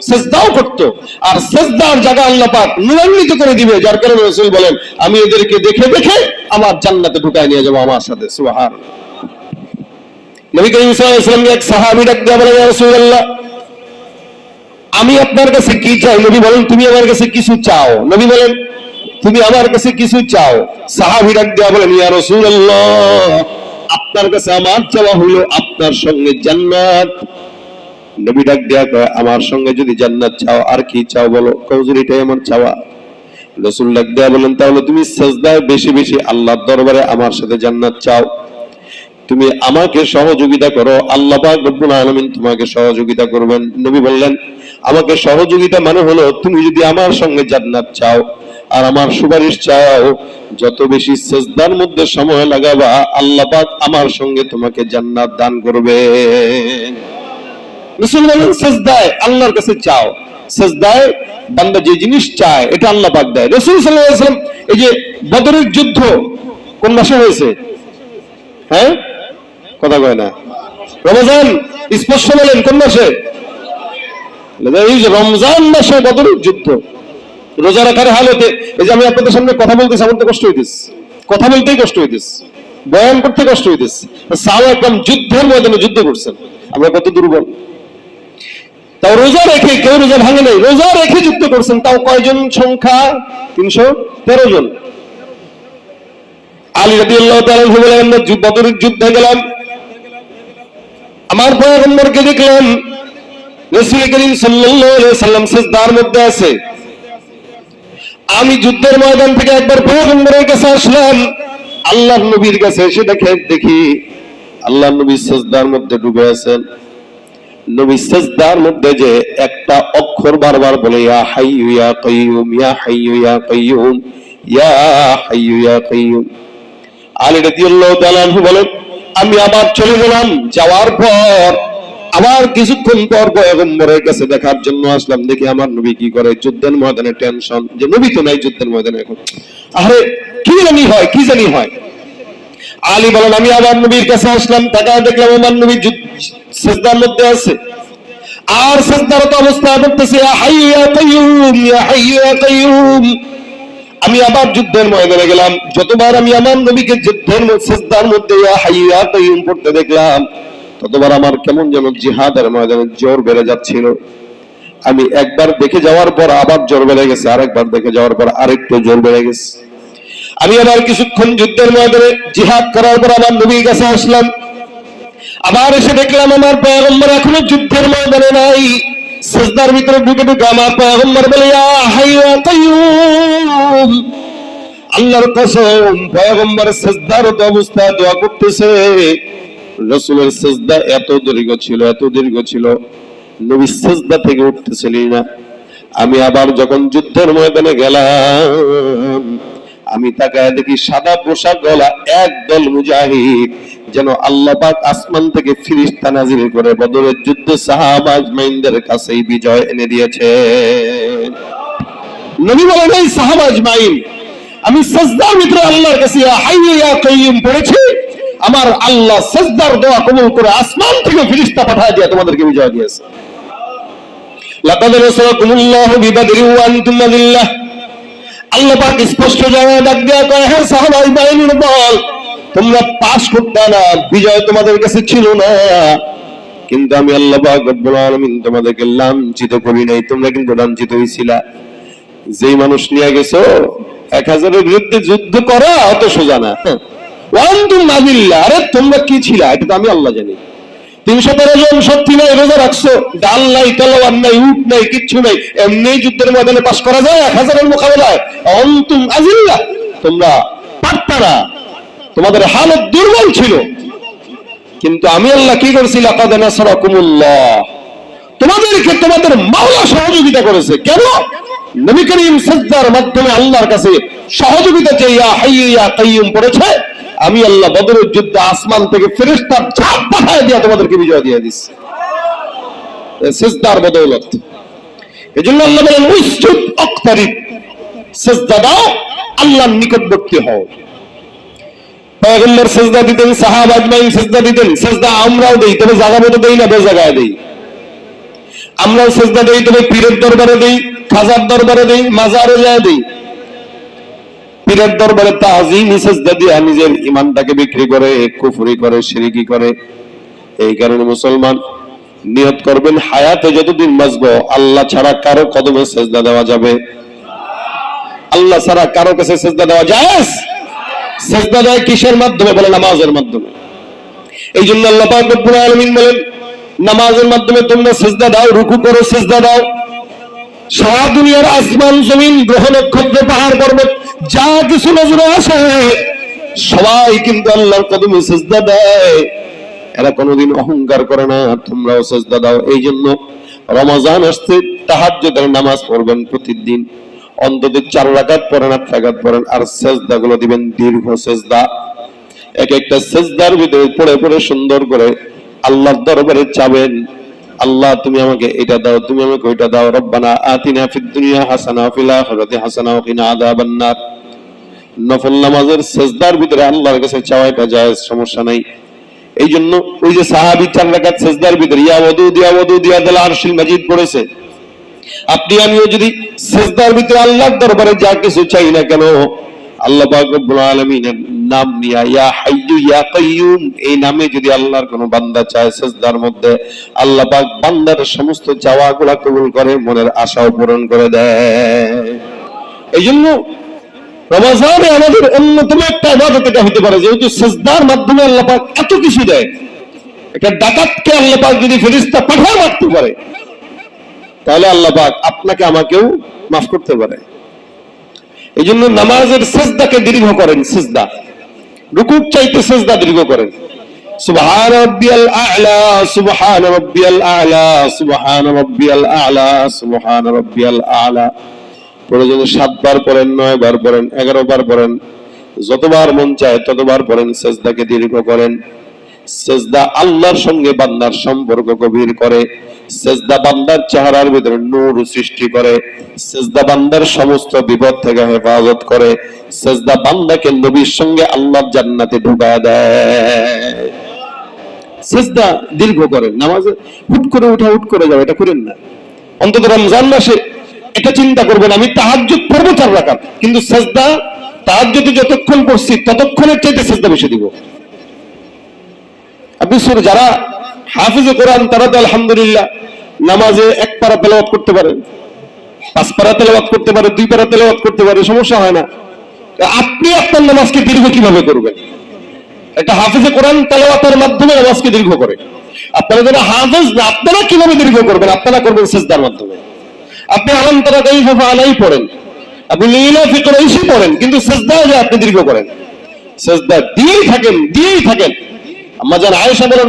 সিজদাও করত, আর সিজদার জায়গা আল্লাহ পাক নূরান্বিত করে দিবে, যার কারণে রাসূল বলেন আমি এদেরকে দেখে দেখে আমার জান্নাতে ঢুকায় নিয়ে যাব আমার সাথে। সুবহানাল্লাহ। নবী করিম সাল্লাল্লাহু আলাইহি ওয়াসাল্লাম এক সাহাবী ডাক দিয়ে বলেন, ইয়া রাসূলুল্লাহ, আমি আপনার কাছে কি চাই? নবী বলেন তুমি আমার কাছে কিছু চাও। নবী বলেন তুমি আমার কাছে কিছু চাও। সাহাবী ডাক দিয়ে বলেন, ইয়া রাসূলুল্লাহ, আপনার কাছে আমার চাওয়া হলো আপনার সঙ্গে জান্নাত। নবী ডাক দেয়া কয়, আমার সঙ্গে যদি জান্নাত চাও আর কি চাও বলো? হুজুর এটাই আমার চাওয়া। রাসূল ডাক দেয়া বলেন, তাহলে তুমি সিজদায় বেশি বেশি আল্লাহর দরবারে আমার সাথে জান্নাত চাও, তুমি আমাকে সহযোগিতা করো, আল্লাহ পাক রব্বুল আলামিন তোমাকে সহযোগিতা করবেন। নবী বললেন, আমাকে সহযোগিতা মানে হলো তুমি যদি আমার সঙ্গে জান্নাত চাও আর আমার সুপারিশ চাও, যত বেশি সিজদার মধ্যে সময় লাগাবা আল্লাহ পাক আমার সঙ্গে তোমাকে জান্নাত দান করবেন। রাসূল বলেন সিজদায় আল্লাহর কাছে চাও, সিজদায় বান্দা যে জিনিস চায় এটা আল্লাহ পাক দেয়। রাসূল সাল্লাল্লাহু আলাইহি ওয়াসাল্লাম এই যে বদরের যুদ্ধ কোন মাসে হয়েছে? হ্যাঁ, কথা কয় না, রমজান স্পষ্ট বলেন কোন মাসে? এই যে রমজান মাসে বদরের যুদ্ধ। রোজা রাখার হালতে এই যে আমি আপনাদের সামনে কথা বলতেছি, আমার তো কষ্ট হইতেছে, কথা বলতেই কষ্ট হইতেছে, বয়ান করতে কষ্ট হইতেছে। সাহাবা একদম যুদ্ধের ময়দানে যুদ্ধ করছেন, আমরা কত দুর্বল। তাও রোজা রেখে, কেউ রোজা ভাঙে নাই, রোজা রেখে যুদ্ধ করছেন। তাও কয়জন সংখ্যা? 313 জন। আলী রাদিয়াল্লাহু তাআলা বলেন, আমরা বদরের যুদ্ধে গেলাম, আমার পয়গম্বরকে দেখলাম রাসূল করিম সাল্লাল্লাহু আলাইহি ওয়াসাল্লাম সিজদার মধ্যে আছে। আমি যুদ্ধের ময়দান থেকে একবার পয়গম্বরের কাছে আসলাম, আল্লাহর নবীর কাছে এসে দেখি আল্লাহর নবী সিজদার মধ্যে ডুবে আছেন। নবী সিজদার মধ্যে যে একটা অক্ষর বারবার বলে, ইয়া হাইয়ু ইয়া কাইয়ুম, ইয়া হাইয়ু ইয়া কাইয়ুম, ইয়া হাইয়ু ইয়া কাইয়ুম। আলী রাদিয়াল্লাহু তাআলা বলেন, আমি আবার চলে গেলাম, যাওয়ার পর আবার কিছুক্ষণ পর পয়গম্বরের কাছে দেখার জন্য আসলাম। দেখি আমার নবী কি করে, যুদ্ধের ময়দানে টেনশন, যে নবী তো নাই যুদ্ধের ময়দানে এখন, আরে কি জানি হয়, কি জানি হয়। আলী বলেন, আমি আবার নবীর কাছে আসলাম, তাকায় দেখলাম আমার নবী সিজদার মধ্যে আছে, আর সিজদারত অবস্থায় বলতেছে, ইয়া হাইয়ু ইয়া কাইয়ুম, ইয়া হাইয়ু ইয়া কাইয়ুম। আমি আবার যুদ্ধের ময়দানে গেলাম, যতবার আমি আমার নবীকে যুদ্ধের সিজদার মধ্যে ইয়া হাইয়ু ইয়া কাইয়ুম পড়তে দেখলাম, ততবার আমার কেমন যেন জিহাদের ময়দানে জোর বেড়ে যাচ্ছিল। আমি একবার দেখে যাওয়ার পর আবার জোর বেড়ে গেছে, আরেকবার দেখে যাওয়ার পর আরেকটু জোর বেড়ে গেছে। আমি আবার কিছুক্ষণ যুদ্ধের ময়দানে জিহাদ করার পর আমার নবীর কাছে আসলাম, আবার এসে দেখলাম আমার পয়গম্বর এখনো যুদ্ধের ময়দানে নাই। সিজদার ভিতরে ঢুকে ঢুকে আমার পয়গম্বর বলে, ইয়া হাইয়ু ইয়া কাইয়ুম। আল্লাহর কসম, পয়গম্বর সিজদারত অবস্থায় দোয়া করতেছে। রাসূলের সিজদা এত দীর্ঘ ছিল, এত দীর্ঘ ছিল, নবী সিজদা থেকে উঠতেছিলেন না। আমি আবার যখন যুদ্ধের ময়দানে গেলাম, আমি তাকায় দেখি সাদা পোশাক গলা একদল মুজাহিদ, যেন আল্লাহ পাক আসমান থেকে ফেরেশতা নাজিল করে বদরের যুদ্ধে সাহাবা আজমাইনদের কাছেই বিজয় এনে দিয়েছে। নবী বলেন, এই সাহাবা আজমাইন, আমি সিজদার ভিতরে আল্লাহর কাছে ইয়া হাইয়ু ইয়া কাইয়ুম পড়েছি, আমার আল্লাহ সিজদার দোয়া কবুল করে আসমান থেকে ফেরেশতা পাঠিয়ে দিয়ে তোমাদেরকে বিজয় দিয়েছে। লাকাদ রাসালাকুমুল্লাহু বিবাদরি ওয়া আনতুম আযিল্লাহ। আল্লাহ পাক স্পষ্ট জায়গায় ডাক দেয়া কয়, হে সাহাবা ইব্রাহিমের দল, তোমরা পাস করতে না, বিজয় তোমাদের কাছে ছিল না, কিন্তু আমি আল্লাহ পাক রব্বুল আলামিন তোমাদেরকে লাঞ্ছিত করি নাই, তোমরা কিন্তু লাঞ্ছিত হইছিলা। যেই মানুষ নিয়ে গেছো 1000-এর বিরুদ্ধে যুদ্ধ করা অত সোজা না। ওয়া আনতুম আযিল্লাহ, আরে তোমরা কি ছিলা এটা তো আমি আল্লাহ জানি। 313 জন শক্তি নাই, রোজা রাখছো, ডাল নাই, তলোয়ার নাই, উট নাই, কিচ্ছু নাই, এমনি যুদ্ধের ময়দানে পাস করা যায় 1000-এর মোকাবেলায়? আনতুম আযিল্লাহ, তোমরা পারতা না, তোমাদের হালত দুর্বল ছিল। কিন্তু আমি আল্লাহ কি করেছি, লাকাদ নাসারাকুমুল্লাহ, তোমাদেরকে তোমাদের মাওলা সহযোগিতা করেছে। কেন? নবী করিম সিজদার মাধ্যমে আল্লাহর কাছে সহযোগিতা চেয়ে ইয়া হাইয়ু ইয়া কাইয়ুম পড়েছে, আমি আল্লাহ বদরের যুদ্ধে আসমান থেকে ফেরেশতার ঝাঁপ পাঠিয়ে দিয়ে তোমাদেরকে বিজয় দিয়ে দিচ্ছি সিজদার বদৌলত। এজন্য আল্লাহ বলেন, উসজুদ ওয়াকতারিব, সিজদা দাও, আল্লাহর নিকটবর্তী হও। পয়গম্বর সিজদা দিতেন, সাহাবা আজমাইন সিজদা দিতেন। সিজদা আমরাও দেই, তবে জায়গা মতো দেই না, বেজায়গায় দেই। আমরাও সিজদা দেই, তবে পীরের দরবারে দেই, খাজার দরবারে দেই, মাজারে যায় দেই। পীরের দরবারে তাজিম সিজদা দিয়ে নিজের ঈমানটাকে বিক্রি করে, কুফরি করে, শিরকি করে। এই কারণে মুসলমান নিয়ত করবেন, হায়াতে যতদিন বাঁচবো আল্লাহ ছাড়া কারো কদমে সিজদা দেওয়া যাবে, আল্লাহ ছাড়া কারো কাছে সিজদা দেওয়া জায়েজ। সিজদা দেয় কিসের মাধ্যমে? বলে নামাজের মাধ্যমে। এই জন্য আল্লাহ পাক রব্বুল আলামিন বলেন, নামাজের মাধ্যমে তোমরা সিজদা দাও, রুকু করো, সিজদা দাও। সারা দুনিয়ার আসমান জমিন, গ্রহ নক্ষত্র, পাহাড় পর্বত, যা কিছু নজরে আসে সবাই কিন্তু আল্লাহর কদমে সিজদা দেয়। এরা কোনোদিন অহংকার করে না, তোমরাও সিজদা দাও। এই জন্য রমজান আসছে, তাহাজ্জুদের নামাজ পড়বেন প্রতিদিন, অন্তত 4 রাকাত পড়েন, 8 রাকাত পড়েন, আর সিজদা গুলো দিবেন দীর্ঘ সিজদা। এক একটা সিজদার ভিতরে পড়ে পড়ে সুন্দর করে আল্লাহর দরবারে চাবেন, আল্লাহ তুমি আমাকে এটা দাও, তুমি আমাকে ওইটা দাও। রব্বানা আতিনা ফিদ দুনিয়া হাসানা ওয়া ফিল আখিরাতি হাসানা ওয়া কিনা আযাবান নার। নফল নামাজের সিজদার ভিতরে আল্লাহর কাছে চাওয়া এটা জায়েজ, সমস্যা নাই। এই জন্য ওই যে সাহাবী 4 রাকাত সিজদার ভিতরে ইয়া ওয়াদুদ ইয়া ওয়াদুদ ইয়া দাল আরশিল মাজিদ পড়েছে, আপনি আমিও যদি সিজদার ভিতরে আল্লাহর দরবারে যা কিছু চাই না কেন, আল্লাহ পাক রব্বুল আলামিনের নাম নিয়া ইয়া হাইয়্যু ইয়া কাইয়্যুম এই নামে যদি আল্লাহর কোন বান্দা চায় সিজদার মধ্যে, আল্লাহ পাক বান্দার সমস্ত চাওয়াগুলো কবুল করে, মনের আশাও পূরণ করে দেয়। এইজন্য রমজানে আমাদের অন্যতম একটা ইবাদত এটা হতে পারে, যেহেতু সিজদার মাধ্যমে আল্লাহ পাক এত কিছু দেয়। একটা ডাকাতকে আল্লাহ পাক যদি ফেরেশতা পাঠায় মারতে পারে, তাহলে আল্লাহ পাক আপনাকে আমাকেও মাফ করতে পারে। এই জন্য নামাজের সিজদাকে দীর্ঘ করেন, সিজদা রুকুর চাইতে সিজদা দীর্ঘ করেন। সুবহান রাব্বিয়াল আ'লা সুবহান রাব্বিয়াল আ'লা সুবহান রাব্বিয়াল আ'লা সুবহান রাব্বিয়াল আ'লা প্রয়োজনে 7 বার পড়েন, 9 বার পড়েন, 11 বার পড়েন, যতবার মন চায় ততবার পড়েন। সিজদাকে দীর্ঘ করেন। সিজদা আল্লাহর সঙ্গে বান্দার সম্পর্ক গভীর করে। সিজদা বান্দার চেহারার ভিতরে নূর সৃষ্টি করে। সিজদা বান্দার সমস্ত বিপদ থেকে হেফাজত করে। সিজদা বান্দাকে নবীর সঙ্গে আল্লাহর জান্নাতে ঢুকায় দেয়। সিজদা দীর্ঘ করেন। নামাজে হুট করে উঠা হুট করে যাও, এটা করেন না। অন্তত রমজান মাসে এটা চিন্তা করবেন, আমি তাহাজ্জুদ পড়বো 4 রাকাত, কিন্তু সিজদা তাহাজ্জুদে যতক্ষণ পড়ছি ততক্ষণের চাইতে সিজদা বেশি দিব। আপনি যারা হাফিজে কোরআন তারা তো আলহামদুলিল্লাহ নামাজে 1 পারা তেলাওয়াত করতে পারে, 5 পারা তেলাওয়াত করতে পারে, 2 পারা তেলাওয়াত করতে পারে, সমস্যা হয় না। আপনি আপনার নামাজকে দীর্ঘ কিভাবে করবেন? একটা হাফিজে কোরআন তেলাওয়াতের মাধ্যমে নামাজকে দীর্ঘ করে। আপনারা যারা হাফিজ না, আপনারা কিভাবে দীর্ঘ করবেন? আপনারা করবেন সিজদার মাধ্যমে। আপনি আলাম তারা কাইফা ফাআলাই পড়েন, আপনি লীলা ফি কুরাইশি পড়েন, কিন্তু সিজদায় যে আপনি দীর্ঘ করেন, সিজদা দিয়েই থাকেন। আম্মা জান আয়েশা বলেন,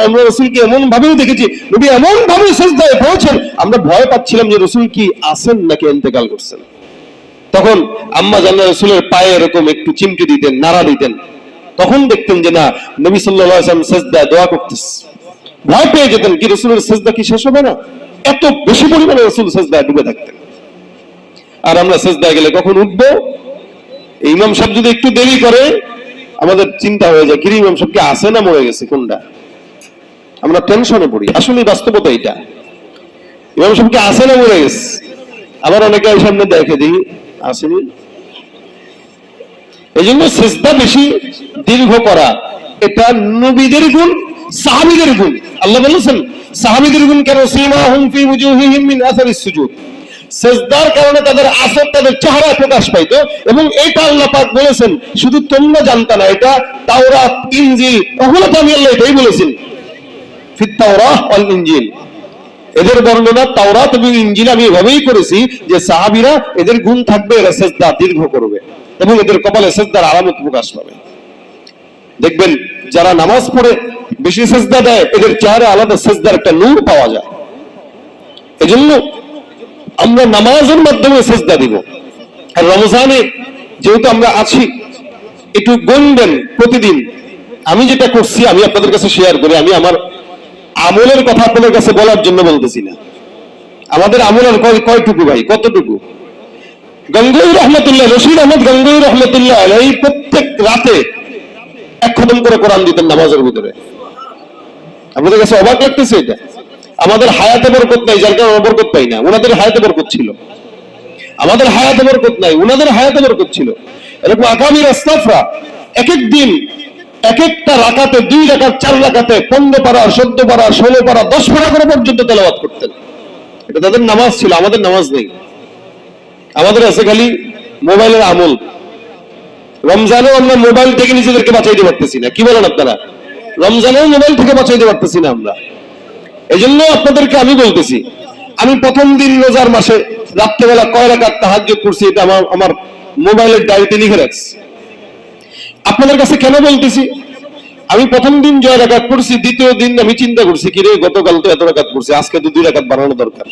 আমরা রাসূলকে এমন ভাবেও দেখেছি, নবী এমন ভাবে সিজদায় পড়েছেন, আমরা ভয় পাচ্ছিলাম যে রাসূল কি আছেন নাকি ইন্তেকাল করছেন। তখন আম্মা জান রাসূলের পায়ে এরকম একটু চিমটি দিতেন, নাড়া দিতেন, তখন দেখতেন যে না, নবী সাল্লাল্লাহু আলাইহি ওয়াসাল্লাম সিজদায় দোয়া করতেছে। ভয় পেয়ে যেতেন কি রাসূলের সিজদা কি শেষ হবে না? এত বেশি পরিমাণে রাসূল সিজদায় ডুবে থাকতেন। আর আমরা সিজদায় গেলে কখন উঠবো? ইমাম সাহেব যদি একটু দেরি করে, আমাদের চিন্তা হয়ে যায়, কি ইমাম সাহেব কি আছে না মরে গেছে, কোনটা? আমরা টেনশনে পড়ি। আসলে বাস্তবতা এটা, ইমাম সাহেব কি আছে না মরে গেছে। আবার অনেকে সামনে দেখে দিই আসেনি। এই জন্য সিজদা বেশি দীর্ঘ করা এটা নবীদের গুণ, সাহাবীদের গুণ। আল্লাহ বলেছেন সাহাবীদের গুণ কেন? সীমাহুম ফি ওয়ুজুহিহিম মিন আসারিস সুজুদ, সিজদার কারণে তাদের আসর, তাদের চেহারায় প্রকাশ পাইতো। এবং এটা আল্লাহ পাক বলেছেন, শুধু তোমরা জানতা না, এটা তাওরাত, ইনজিল, ওগুলো তো আমি আল্লাহ এটাই বলেছেন, ফিত তাওরাহ ওয়াল ইনজিল। এদের বর্ণনা তাওরাত এবং ইনজিল আমি এভাবেই করেছি যে সাহাবীরা এদের গুণ থাকবে, এরা সিজদা দীর্ঘ করবে এবং এদের কপালে সিজদার আলামত প্রকাশ পাবে। দেখবেন যারা নামাজ পড়ে বেশি সিজদা দেয়, এদের চেহারায় আলাদা সিজদার একটা নূর পাওয়া যায়। এজন্য আমরা নামাজের মাধ্যমে সিজদা দিব। আর রমজানে যেহেতু আমরা আছি, একটু গুনবেন প্রতিদিন। আমি যেটা করছি আমি আপনাদের কাছে শেয়ার করি। আমি আমার আমলের কথা আপনাদের কাছে বলার জন্য বলতেছি না। আমাদের আমলের কয়টুকু ভাই, কতটুকু? গঙ্গোই রহমতুল্লাহ, রশিদ আহমদ গঙ্গোই রহমতুল্লাহ এই প্রত্যেক রাতে 1 খতম করে কোরআন দিতেন নামাজের ভিতরে। আপনাদের কাছে অবাক লাগতেছে এটা? আমাদের হায়াতে বরকত নাই, যার কারণে বরকত পাই না। ওনাদের হায়াতে বরকত ছিল, আমাদের হায়াতে বরকত নাই, ওনাদের হায়াতে বরকত ছিল। এরকম আকাবির আসলাফরা এক এক দিন এক একটা রাকাতে, 2 রাকাত, 4 রাকাতে 15 পারা, 14 পারা, 16 পারা, 10 পারা করে পর্যন্ত তেলাওয়াত করতেন। এটা তাদের নামাজ ছিল, আমাদের নামাজ নেই। আমাদের আছে খালি মোবাইলের আমল। রমজানেও আমরা মোবাইল থেকে নিজেদেরকে বাঁচাইতে পারতেছি না। কি বলেন আপনারা? রমজানেও মোবাইল থেকে বাঁচাইতে পারতেছি না আমরা। এজন্য আপনাদেরকে আমি বলতেছি, আমি প্রথম দিন রোজার মাসে রাত্রেবেলা কয় রাকাত তাহাজ্জুদ করছি, এটা আমার মোবাইলের ডায়েরিতে লিখে রাখছি। আপনাদের কাছে কেন বলতেছি? আমি প্রথম দিন 6 রাকাত পড়ছি, দ্বিতীয় দিন আমি চিন্তা করছি কি রে, গতকাল তো এত রাকাত পড়ছি, আজকে তো 2 রাকাত বাড়ানো দরকার।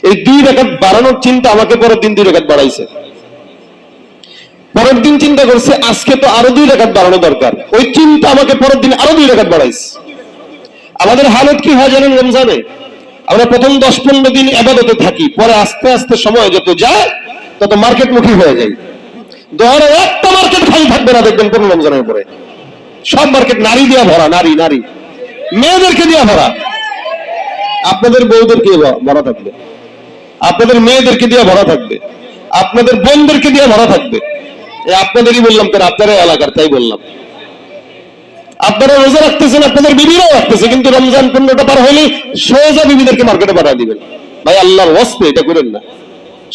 এই 2 রাকাত বাড়ানোর চিন্তা আমাকে পরের দিন 2 রাকাত বাড়াইছে। পরের দিন চিন্তা করছে আজকে তো আরো 2 রাকাত বাড়ানো দরকার, ওই চিন্তা আমাকে পরের দিন আরো 2 রাকাত বাড়াইছে। আমাদের হালত কি হয় জানেন? রমজানে আমরা প্রথম 10-15 দিন ইবাদতে থাকি, পরে আস্তে আস্তে সময় যত যায় তত মার্কেট মুখী হয়ে যায়। দোহারে একটা মার্কেট খালি থাকবে না দেখবেন কোন রমজানের পরে। সব মার্কেট নারী দিয়া ভরা, নারী নারী, মেয়েদেরকে দিয়া ভরা। আপনাদের বউদেরকে ভরা থাকবে, আপনাদের মেয়েদেরকে দিয়ে ভরা থাকবে, আপনাদের বোনদেরকে দিয়ে ভরা থাকবে। আপনাদেরই বললাম, কেন আপনারা এলাকার, তাই বললাম। আপনারা রোজা রাখতেছেন, আপনাদের বিবিরাও রাখতেছে, কিন্তু রমজান 15টা পার হলে সোজা বিবিদেরকে মার্কেটে পাঠিয়ে দিবেন। ভাই আল্লাহর ওয়াস্তে এটা করেন না।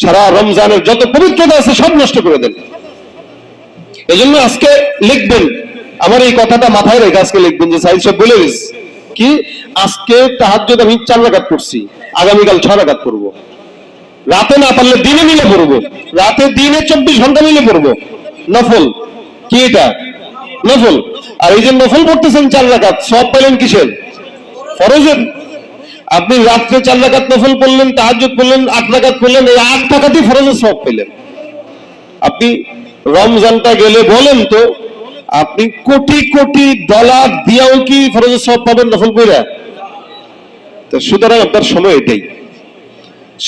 সারা রমজানের যত পবিত্রতা আছে সব নষ্ট করে দেন। এজন্য আজকে লিখবেন, আমার এই কথাটা মাথায় রেখে আজকে লিখবেন যে সাইদ সাহেব বলে গেছে কি, আজকে তাহাজ্জুদ আমি 4 রাকাত পড়ছি, আগামীকাল 6 রাকাত পড়বো। রাতে না পারলে দিনে মিলে পড়বো, রাতে দিনে 24 ঘন্টা মিলে পড়বো। নফল কি এটা? নফল। আর এই যে নফল পড়তেছেন 4 রাকাত, সব পেলেন কিসের? ফরজের। আপনি রাত্রে 4 রাকাত নফল পড়লেন, তাহাজ্জুদ পড়লেন, 8 রাকাত পড়লেন, এই 8 রাকাতই ফরজের সব পেলেন। আপনি রমজানটা গেলে বলেন তো, আপনি কোটি কোটি ডলার দিয়েও কি ফরজের সব পাবেন নফল পড়া? তো সুতরাং আপনার সময় এটাই।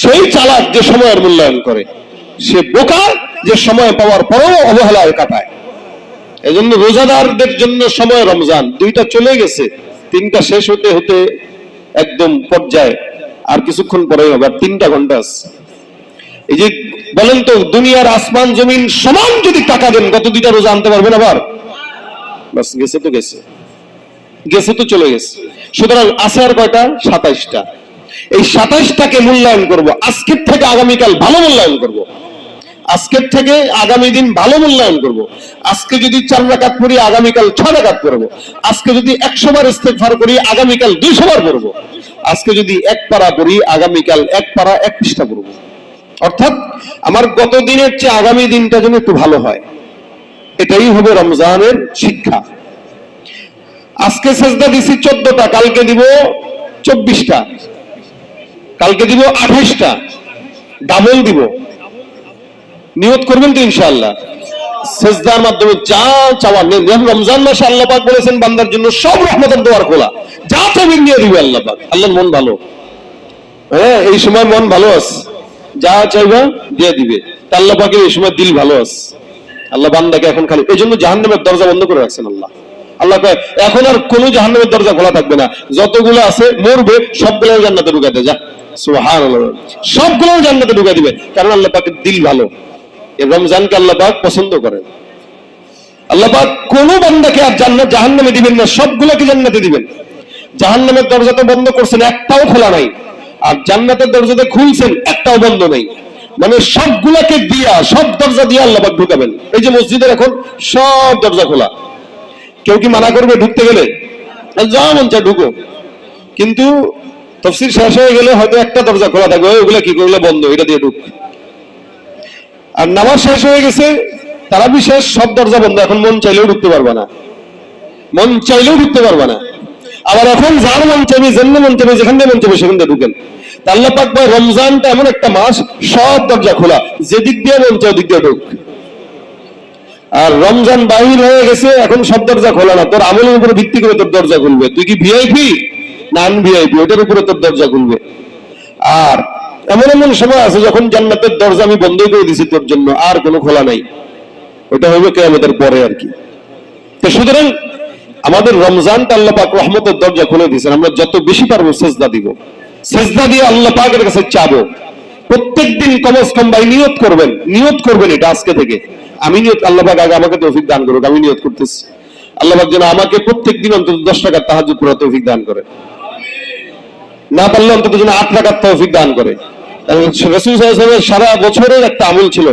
সেই চালাক যে সময়ের মূল্যায়ন করে, সে বোকা যে সময় পাওয়ার পরেও অবহেলায় কাটায়। এজন্য রোজাদারদের জন্য সময় রমজান, 2টা চলে গেছে, 3টা শেষ হতে হতে একদম পর্যায়ে, আর কিছুক্ষণ পরেই হবে, আর 3টা ঘন্টা আছে। এই যে বলেন তো, দুনিয়ার আসমান জমিন সমান যদি টাকা দেন, কত 2টা রোজা আনতে পারবেন আবার? বাস, গেছে তো গেছে, গেছে তো চলে গেছে। সুতরাং আছে আর কয়টা? 27টা। এই 27টাকে মূল্যায়ন করব, আজকের থেকে আগামীকাল ভালো মূল্যায়ন করব, আজকের থেকে আগামী দিন ভালো মূল্যায়ন করব। আজকে যদি 4 রাকাত পড়ি, আগামীকাল 6 রাকাত পড়ব। আজকে যদি 100 বার ইস্তেগফার করি, আগামীকাল 200 বার পড়ব। আজকে যদি 1 পারা পড়ি, আগামীকাল 1 পারা 1 পৃষ্ঠা পড়ব। অর্থাৎ আমার গত দিনের চেয়ে আগামী দিনটা যেন একটু ভালো হয়, এটাই হবে রমজানের শিক্ষা। আজকে সেজদা দিছি 14টা, কালকে দিব 24টা, কালকে দিব 28টা, ডাবল দিব। নিয়ত করবেন তো ইনশাআল্লাহ। সেজদার মাধ্যমে যা চাওয়ার, রমজান মাসে আল্লাহ পাক বলেছেন বান্দার জন্য সব রহমতের দোয়ার খোলা, যা চাইবেন দিয়ে দিবে আল্লাহ পাক। আল্লাহর মন ভালো, হ্যাঁ এই সময় মন ভালো আছে, যা চাইবা দিয়ে দিবে। আল্লাহ পাকের এই সময় দিল ভালো আছে। আল্লাহ বান্দাকে এখন খালি, এই জন্য জাহান্নামের দরজা বন্ধ করে রাখছেন আল্লাহ। আল্লাহ কয় এখন আর কোন জাহান্নামের দরজা খোলা থাকবে না, যতগুলো আছে মরবে সবগুলো জান্নাতে ঢুকাতে। যা সুবহানাল্লাহ, সবগুলো জান্নাতে ঢুকাই দিবে, কারণ আল্লাহ পাকের দিল ভালো। এই রমজানকে আল্লাহ পাক পছন্দ করেন। আল্লাহ পাক কোন বান্দাকে আর জান্নাত জাহান্নামে দিবেন না, সবগুলোকে জান্নাতে দিবেন। জাহান্নামের দরজা তো বন্ধ করছেন, একটাও খোলা নাই, আর জান্নাতের দরজাতে খুলছেন, একটাও বন্ধ নাই। মানে সবগুলাকে দিয়া, সব দরজা দিয়ে আল্লাহ পাক ঢুকাবেন। এই যে মসজিদের এখন সব দরজা খোলা, কেউ কি মানা করবে ঢুকতে গেলে? যা মন চায় ঢুকো, কিন্তু তাফসীর শেষ হয়ে গেলে হয়তো একটা দরজা খোলা থাকবে, ওগুলা কি করলে বন্ধ, এটা দিয়ে ঢুক। আর নামাজ শেষ হয়ে গেছে, তারাবি শেষ, সব দরজা বন্ধ, এখন মন চাইলেও ঢুকতে পারবে না, মন চাইলেও ঢুকতে পারবে না। আবার এখন যার মন চাইবে, যেমন মন চাইবে, যেখান থেকে মন চাইবে সেখান থেকে ঢুকেন। আল্লাহ পাক বলে রমজানটা এমন একটা মাস, সব দরজা খোলা, যেদিক দিয়ে মন চাই ওদিক দিয়ে ঢুক। আর রমজান বাহির হয়ে গেছে, এখন সব দরজা খোলা না, তোর আমলের উপরে ভিত্তি করে তোর দরজা খুলবে। তুই কি ভিআইপি না আন ভিআইপি, ওটার উপরে তোর দরজা খুলবে। আর এমন এমন সময় আছে যখন জান্নাতের দরজা আমি বন্ধ করে দিছি তোর জন্য, আর কোনো খোলা নাই, ওটা হবে কিয়ামতের পরে আর কি। তো সুতরাং আমাদের রমজানটা আল্লাহ পাক রহমতের দরজা খুলে দিয়েছেন। আমরা যত বেশি পারবো সেজদা দিব, সেজদা দিয়ে আল্লাহ পাকের কাছে চাবো। প্রত্যেকদিন কমস কম ভাই নিয়ত করবেন, নিয়ত করবেন এটা আজকে থেকে। আমি নিয়ত, আল্লাহ পাক আগে আমাকে তৌফিক দান করুক, আমি নিয়ত করতেছি আল্লাহ পাক যেন আমাকে প্রত্যেকদিন অন্তত 10 টাকার তাহাজ্জুদ পড়ার তৌফিক দান করে, না পারলে অন্তত যেন 8 টাকার তৌফিক দান করে। রাসূল সাল্লাল্লাহু আলাইহি ওয়াসাল্লাম সারা বছরের একটা আমল ছিল,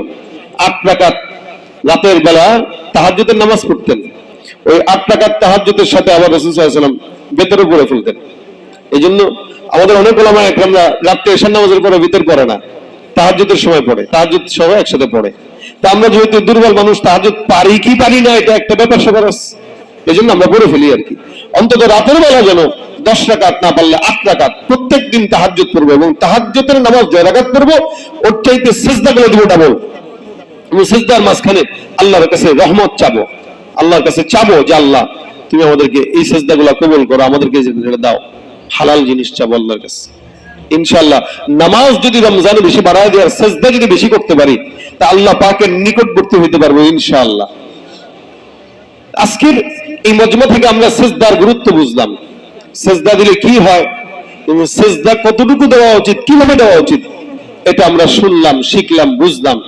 8 রাকাত রাতের বেলা তাহাজ্জুদের নামাজ পড়তেন। ওই 8 রাকাত তাহাজ্জুদের সাথে আবার রাসূল সাল্লাল্লাহু আলাইহি ওয়াসাল্লাম বেতরে পড়ে ফেলতেন। এই জন্য আমাদের অনেক ওলামা একরামরা রাতে এশার নামাজের পরে ভিতর পড়ে না, তাহাজ্জুদের সময় পড়ে, তাহাজ্জুদ সবাই একসাথে পড়ে। তা আমরা যেহেতু দুর্বল মানুষ, তাহাজ্জুদ পারি কি পারি না এটা একটা ব্যাপার স্যাপার আছে, এই জন্য আমরা পড়ে ফেলি আর কি। অন্তত রাতের বেলা যেন 10 রাকাত, না পারলে 8 রাকাত প্রত্যেকদিন তাহাজ্জুদ পড়বো, এবং তাহাজ্জুদের নামাজ যে রাকাত পড়বো ওর চাইতে সিজদাগুলো দিব ডাবল। এবং সিজদার মাঝখানে আল্লাহর কাছে রহমত চাবো, আল্লাহর কাছে চাবো যে আল্লাহ তুমি আমাদেরকে এই সিজদাগুলো কবুল করো, আমাদেরকে যেটা দাও, হালাল জিনিস চাবো আল্লাহর কাছে। ইনশাআল্লাহ নামাজ যদি রমজানে বেশি বাড়ায় দেয়, সিজদা যদি বেশি করতে পারি, তা আল্লাহ পাকের নিকটবর্তী হইতে পারবো ইনশাআল্লাহ। আজকের এই মজমা থেকে আমরা সেজদার গুরুত্ব বুঝলাম, সেজদা দিলে কি হয়, সেজদা কতটুকু দেওয়া উচিত, কিভাবে দেওয়া উচিত, এটা আমরা শুনলাম, শিখলাম, বুঝলাম।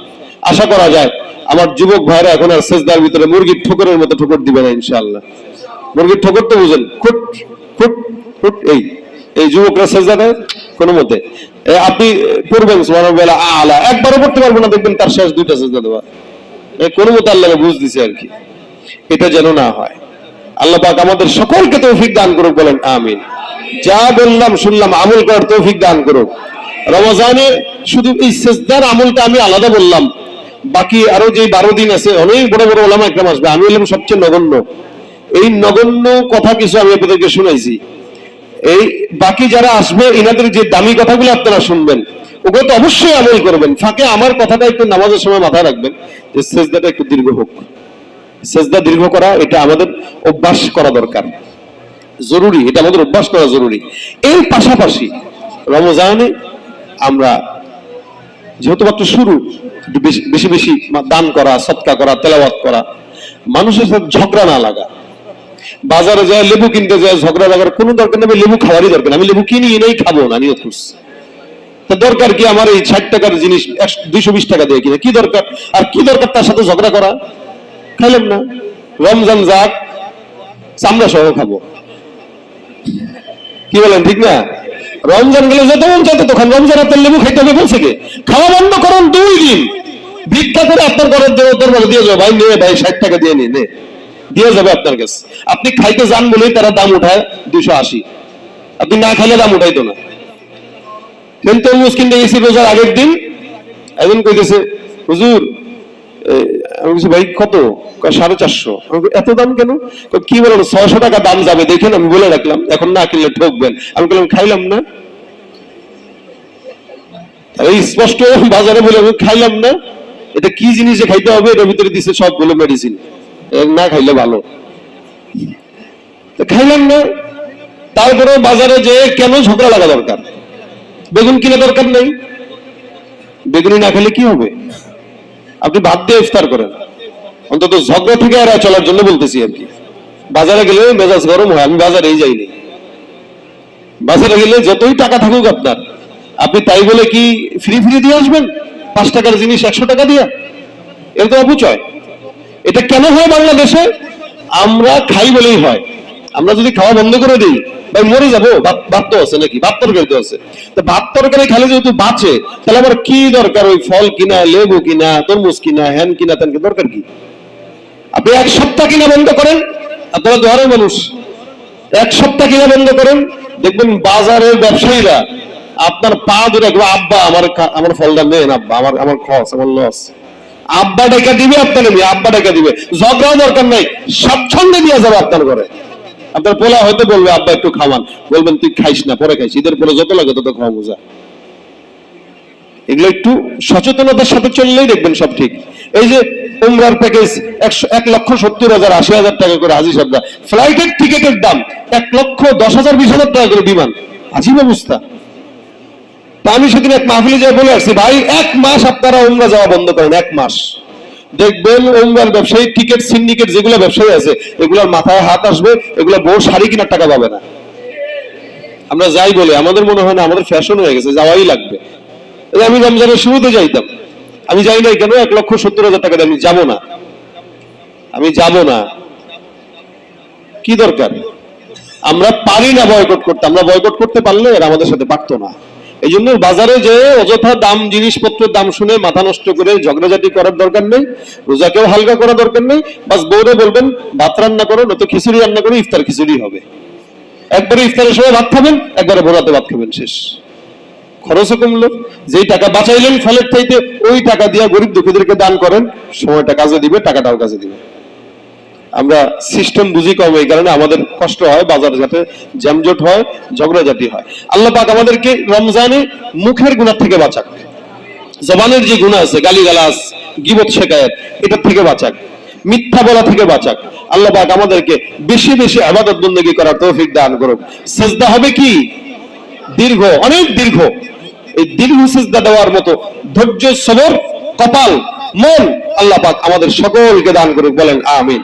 আশা করা যায় আমার যুবক ভাইরা এখন আর সেজদার ভিতরে মুরগির ঠোকরের মতো ঠোকর দিবে না ইনশাআল্লাহ। মুরগির ঠোকর তো বুঝেন, ফুট ফুট ফুট, এই যুবকরা সেজদা দেয় কোনো মতে। আপনি পড়বেন সুবহানাল্লাহ আলা, একবারও পড়তে পারবো না, দেখবেন তার শেষ দুইটা সেজদা দেওয়া, কোনো মতে আল্লাহ বুঝ দিছে আর কি। এটা যেন না হয়, আল্লাহ পাক আমাদের সকলকে তৌফিক দান করুক, বলেন আমিন। যা বললাম শুনলাম আমল করার তৌফিক দান করুক। রমজানে শুধু এই সেজদার আমলটা আমি আলাদা বললাম, বাকি আরো যে 12 দিন আছে অনেক বড় বড় ওলামা একরাম আসবে, আমি হলাম সবচেয়ে নগণ্য। এই নগণ্য কথা কিছু আমি আপনাদেরকে শুনাইছি, এই বাকি যারা আসবে এনাদের যে দামি কথাগুলো আপনারা শুনবেন, ওগুলো তো অবশ্যই আমল করবেন। ফাঁকে আমার কথাটা একটু নামাজের সময় মাথায় রাখবেন যে সেজদাটা একটু দীর্ঘ হোক। সেজদা দীর্ঘ করা এটা আমাদের অভ্যাস করা দরকার, জরুরি, এটা আমাদের অভ্যাস করা জরুরি। এর পাশাপাশি রমজানে আমরা যেহেতু মাত্র শুরু, বেশি বেশি দান করা, সদকা করা, তেলাওয়াত করা, মানুষের সাথে ঝগড়া না লাগা। বাজারে যায় লেবু কিনতে যায়, ঝগড়া লাগার কোনো দরকার নেই, লেবু খাওয়ারই দরকার, আমি লেবু কিনি এনেই খাবো না নিয়ত করছি। তা দরকার কি আমার এই 60 টাকার জিনিস 220 টাকা দিয়ে কিনে, কি দরকার? আর কি দরকার তার সাথে ঝগড়া করা? খাইলাম না, রমজান যাক চামড়া সহ খাবো, কি বলেন ঠিক না? রমজান গেলে যত মন চাইতে তখন রমজান আপনার লেবু খাইতে হবে বলছে কে? খাওয়া বন্ধ করুন 2 দিন, ভিক্ষা করে আপনার ঘরের দরবারে দিয়ে যাবে, ভাই নে ভাই 60 টাকা দিয়ে নে, দিয়ে যাবে আপনার কাছে। আপনি খাইতে যান বলেই তারা দাম উঠায় 280, আপনি না খাইলে দাম উঠাইতো না। কিন্তু মুসকিন গেছি রোজার আগের দিন, একজন কইতেছে হুজুর, আমি বলছি ভাই কত? 450। এত দাম কেন? কি বলেন 600 টাকা দাম যাবে দেখেন, আমি বলে রাখলাম, এখন না কিনলে ঠকবেন। আমি বললাম খাইলাম না, এই স্পষ্ট বাজারে বলে আমি খাইলাম না। এটা কি জিনিস যে খাইতে হবে? এটার ভিতরে দিচ্ছে সবগুলো মেডিসিন, না খাইলে ভালো, খাইলাম না। তারপরে বাজারে যে কেন ঝগড়া লাগা দরকার? বেগুন কিনা দরকার নেই, বেগুনি না খেলে কি হবে? আপনি ভাত দিয়ে ইফতার করেন, অন্তত ঝগড়া থেকে এড়ায় চলার জন্য বলতেছি আর কি। বাজারে গেলে মেজাজ গরম হয়, আমি বাজারেই যাইনি। বাজারে গেলে যতই টাকা থাকুক আপনার, আপনি তাই বলে কি ফ্রি ফ্রি দিয়ে আসবেন 5 টাকার জিনিস 100 টাকা দিয়ে? এটা তো অপচয়। এটা কেন হয় বাংলাদেশে? আমরা খাই বলেই হয়। আমরা যদি খাওয়া বন্ধ করে দিই, ভাই মরে যাবো, ভাত তো আছে নাকি, ভাত তরকারি তো আছে, তো ভাত তরকারি খালে যেহেতু বাঁচে, তাহলে আবার কি দরকার ওই ফল কিনা, লেবু কিনা, তরমুজ কিনা, হ্যান কিনা, তেন কিনা, দরকার কি? আপনি 1 সপ্তাহ কিনা বন্ধ করেন, আপনারা দোহারের মানুষ, 1 সপ্তাহ কিনা বন্ধ করেন, দেখবেন বাজারের ব্যবসায়ীরা আপনার পা ধরে আব্বা আমার ফলটা নেন, আব্বা আমার খরচ, আমার লস, আব্বা টাকা দিবে, আপনার আব্বা টাকা দিবে, ঝগড়াও দরকার নাই, স্বচ্ছন্দে দিয়ে যাবে আপনার ঘরে। আপনার পোলা হয়তো বলবে আব্বা একটু খাওয়ান, বলবেন তুই খাইস না, পরে খাইস, ঈদের পরে যত লাগে তত খাওয়া বোঝা। এগুলো একটু সচেতনতার সাথে চললেই দেখবেন সব ঠিক। এই যে উমরার প্যাকেজ 1,70,000 80,000 টাকা করে হাজি সাহেবরা, ফ্লাইটের টিকেটের দাম 1,10,000 20,000 টাকা করে বিমান, আজীব অবস্থা। তা আমি সেদিন এক মাহফিলে যাই বলে আসছি, ভাই 1 মাস আপনারা উমরা যাওয়া বন্ধ করেন, 1 মাস দেখবেন উমরার ব্যবসায়ী, টিকেট সিন্ডিকেট যেগুলো ব্যবসায়ী আছে, এগুলোর মাথায় হাত আসবে, এগুলো বউ শাড়ি কেনার টাকা পাবে না। আমরা যাই বলে আমাদের মনে হয় না আমাদের ফ্যাশন হয়ে গেছে, যাওয়াই লাগবে। আমি রমজানের শুরুতে যাইতাম, আমি যাই নাই কেন? 1,70,000 টাকা দিয়ে আমি যাবো না, আমি যাব না, কি দরকার? আমরা পারি না বয়কট করতে, আমরা বয়কট করতে পারলে এরা আমাদের সাথে পারতো না। এই জন্য বাজারে যে অযথা দাম, জিনিসপত্রের দাম শুনে মাথা নষ্ট করে ঝগড়াঝাটি করার দরকার নেই, রোজাকেও হালকা করার দরকার নেই। বাস বউরে বলবেন ভাত রান্না করো, নয়তো খিচুড়ি রান্না করো, ইফতার খিচুড়ি হবে। একবারে ইফতারের সময় ভাত খাবেন, একবারে ভোরাতে ভাত খাবেন, শেষ। খরচও কমলো, যেই টাকা বাঁচাইলেন ফলের চাইতে, ওই টাকা দিয়ে গরিব দুঃখীদেরকে দান করেন, সময়টা কাজে দিবে, টাকাটাও কাজে দিবে। আমরা সিস্টেম বুঝি কম, এই কারণে আমাদের কষ্ট হয়, বাজার ঘাটে জ্যামজট হয়, ঝগড়াঝাটি হয়। আল্লাহ পাক আমাদেরকে রমজানে মুখের গুনাহ থেকে বাঁচাক, জবানের যে গুনাহ আছে, গালিগালাজ, গীবত শিকায়েত, এটার থেকে বাঁচাক, মিথ্যা বলা থেকে বাঁচাক। আল্লাহ পাক আমাদেরকে বেশি বেশি ইবাদত বندگی করার তৌফিক দান করুক। সিজদা হবে কি দীর্ঘ, অনেক দীর্ঘ। এই দীর্ঘ সিজদা দেওয়ার মতো ধৈর্য, সবর, কপাল, মন আল্লাহ পাক আমাদের সকলকে দান করুক, বলেন আমিন।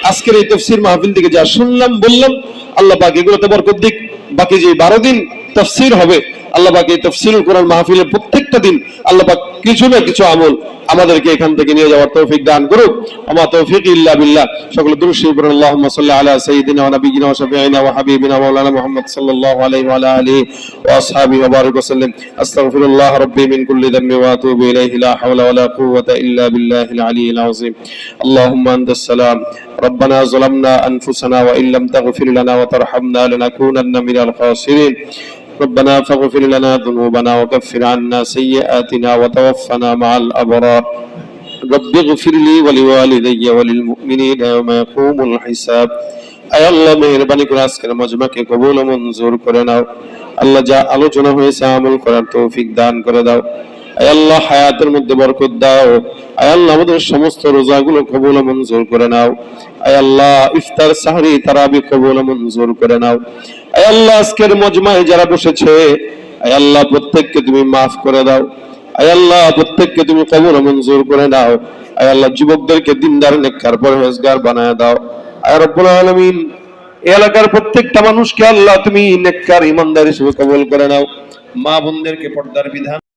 আজকের এই তাফসীর মাহফিল থেকে যা শুনলাম বললাম, আল্লাহ পাক এগুলোতে বরকত দিক। বাকি যে 12 দিন তাফসীর হবে, আল্লাহ পাক এই তাফসীরুল কোরআন মাহফিলের প্রত্যেকটা দিন আল্লাহ পাক কিছু না কিছু আমল আমাদেরকে এখান থেকে নিয়ে যাওয়ার তৌফিক দান করুক। আমা তৌফিক ইল্লা বিল্লাহ। সকলে দুরূদ শরীফ পড়ুন। আল্লাহুম্মা সাল্লি আলা সাইয়্যিদিনা ওয়া নাবিয়্যিনা ওয়া শাফিঈনা ওয়া হাবিবিনা মাওলানা মুহাম্মদ সাল্লাল্লাহু আলাইহি ওয়া আলা আলিহি ওয়া আসহাবিহি ওয়া বারিক ওয়া সাল্লিম। আস্তাগফিরুল্লাহ রাব্বি মিন কুল্লি যামবি ওয়া আতুবু ইলাইহি লা হাওলা ওয়া লা কুওয়াতা ইল্লা বিল্লাহিল আলিয়্যিল আযীম। আল্লাহুম্মা আনতাস সালাম। ربنا ظلمنا أنفسنا وإن لم تغفر لنا وترحمنا لنكونن من الخاسرين. ربنا فاغفر لنا ذنوبنا وكفر عنا سيئاتنا وتوفنا مع الأبرار. رب اغفر لي ولوالدي وللمؤمنين يوم يقوم الحساب. আয় আল্লাহ মেহেরবানি করে আজকের মজমাকে কবুল ও মঞ্জুর করে নাও। আল্লাহ যা আলোচনা হয়েছে আমল করার তৌফিক দান করে দাও। আয় আল্লাহ হায়াতের মধ্যে বরকত দাও। আয় আল্লাহ আমাদের সমস্ত রোজাগুলো কবুল ও মঞ্জুর করে নাও। আয় আল্লাহ ইফতার সাহরি তারাবি কবুল ও মঞ্জুর করে নাও। আয় আল্লাহ আজকের মজমায় যারা বসেছে, আয় আল্লাহ প্রত্যেককে তুমি মাফ করে দাও। আয় আল্লাহ প্রত্যেককে তুমি কবুল ও মঞ্জুর করে নাও। আয় আল্লাহ যুবকদেরকে দিনদার নেককার পরহেজগার বানায় দাও। আয় রব্বুল আলামিন এই এলাকার প্রত্যেকটা মানুষকে আল্লাহ তুমি নেককার ইমানদার হিসেবে কবুল করে নাও। মা বোনদেরকে পর্দার বিধান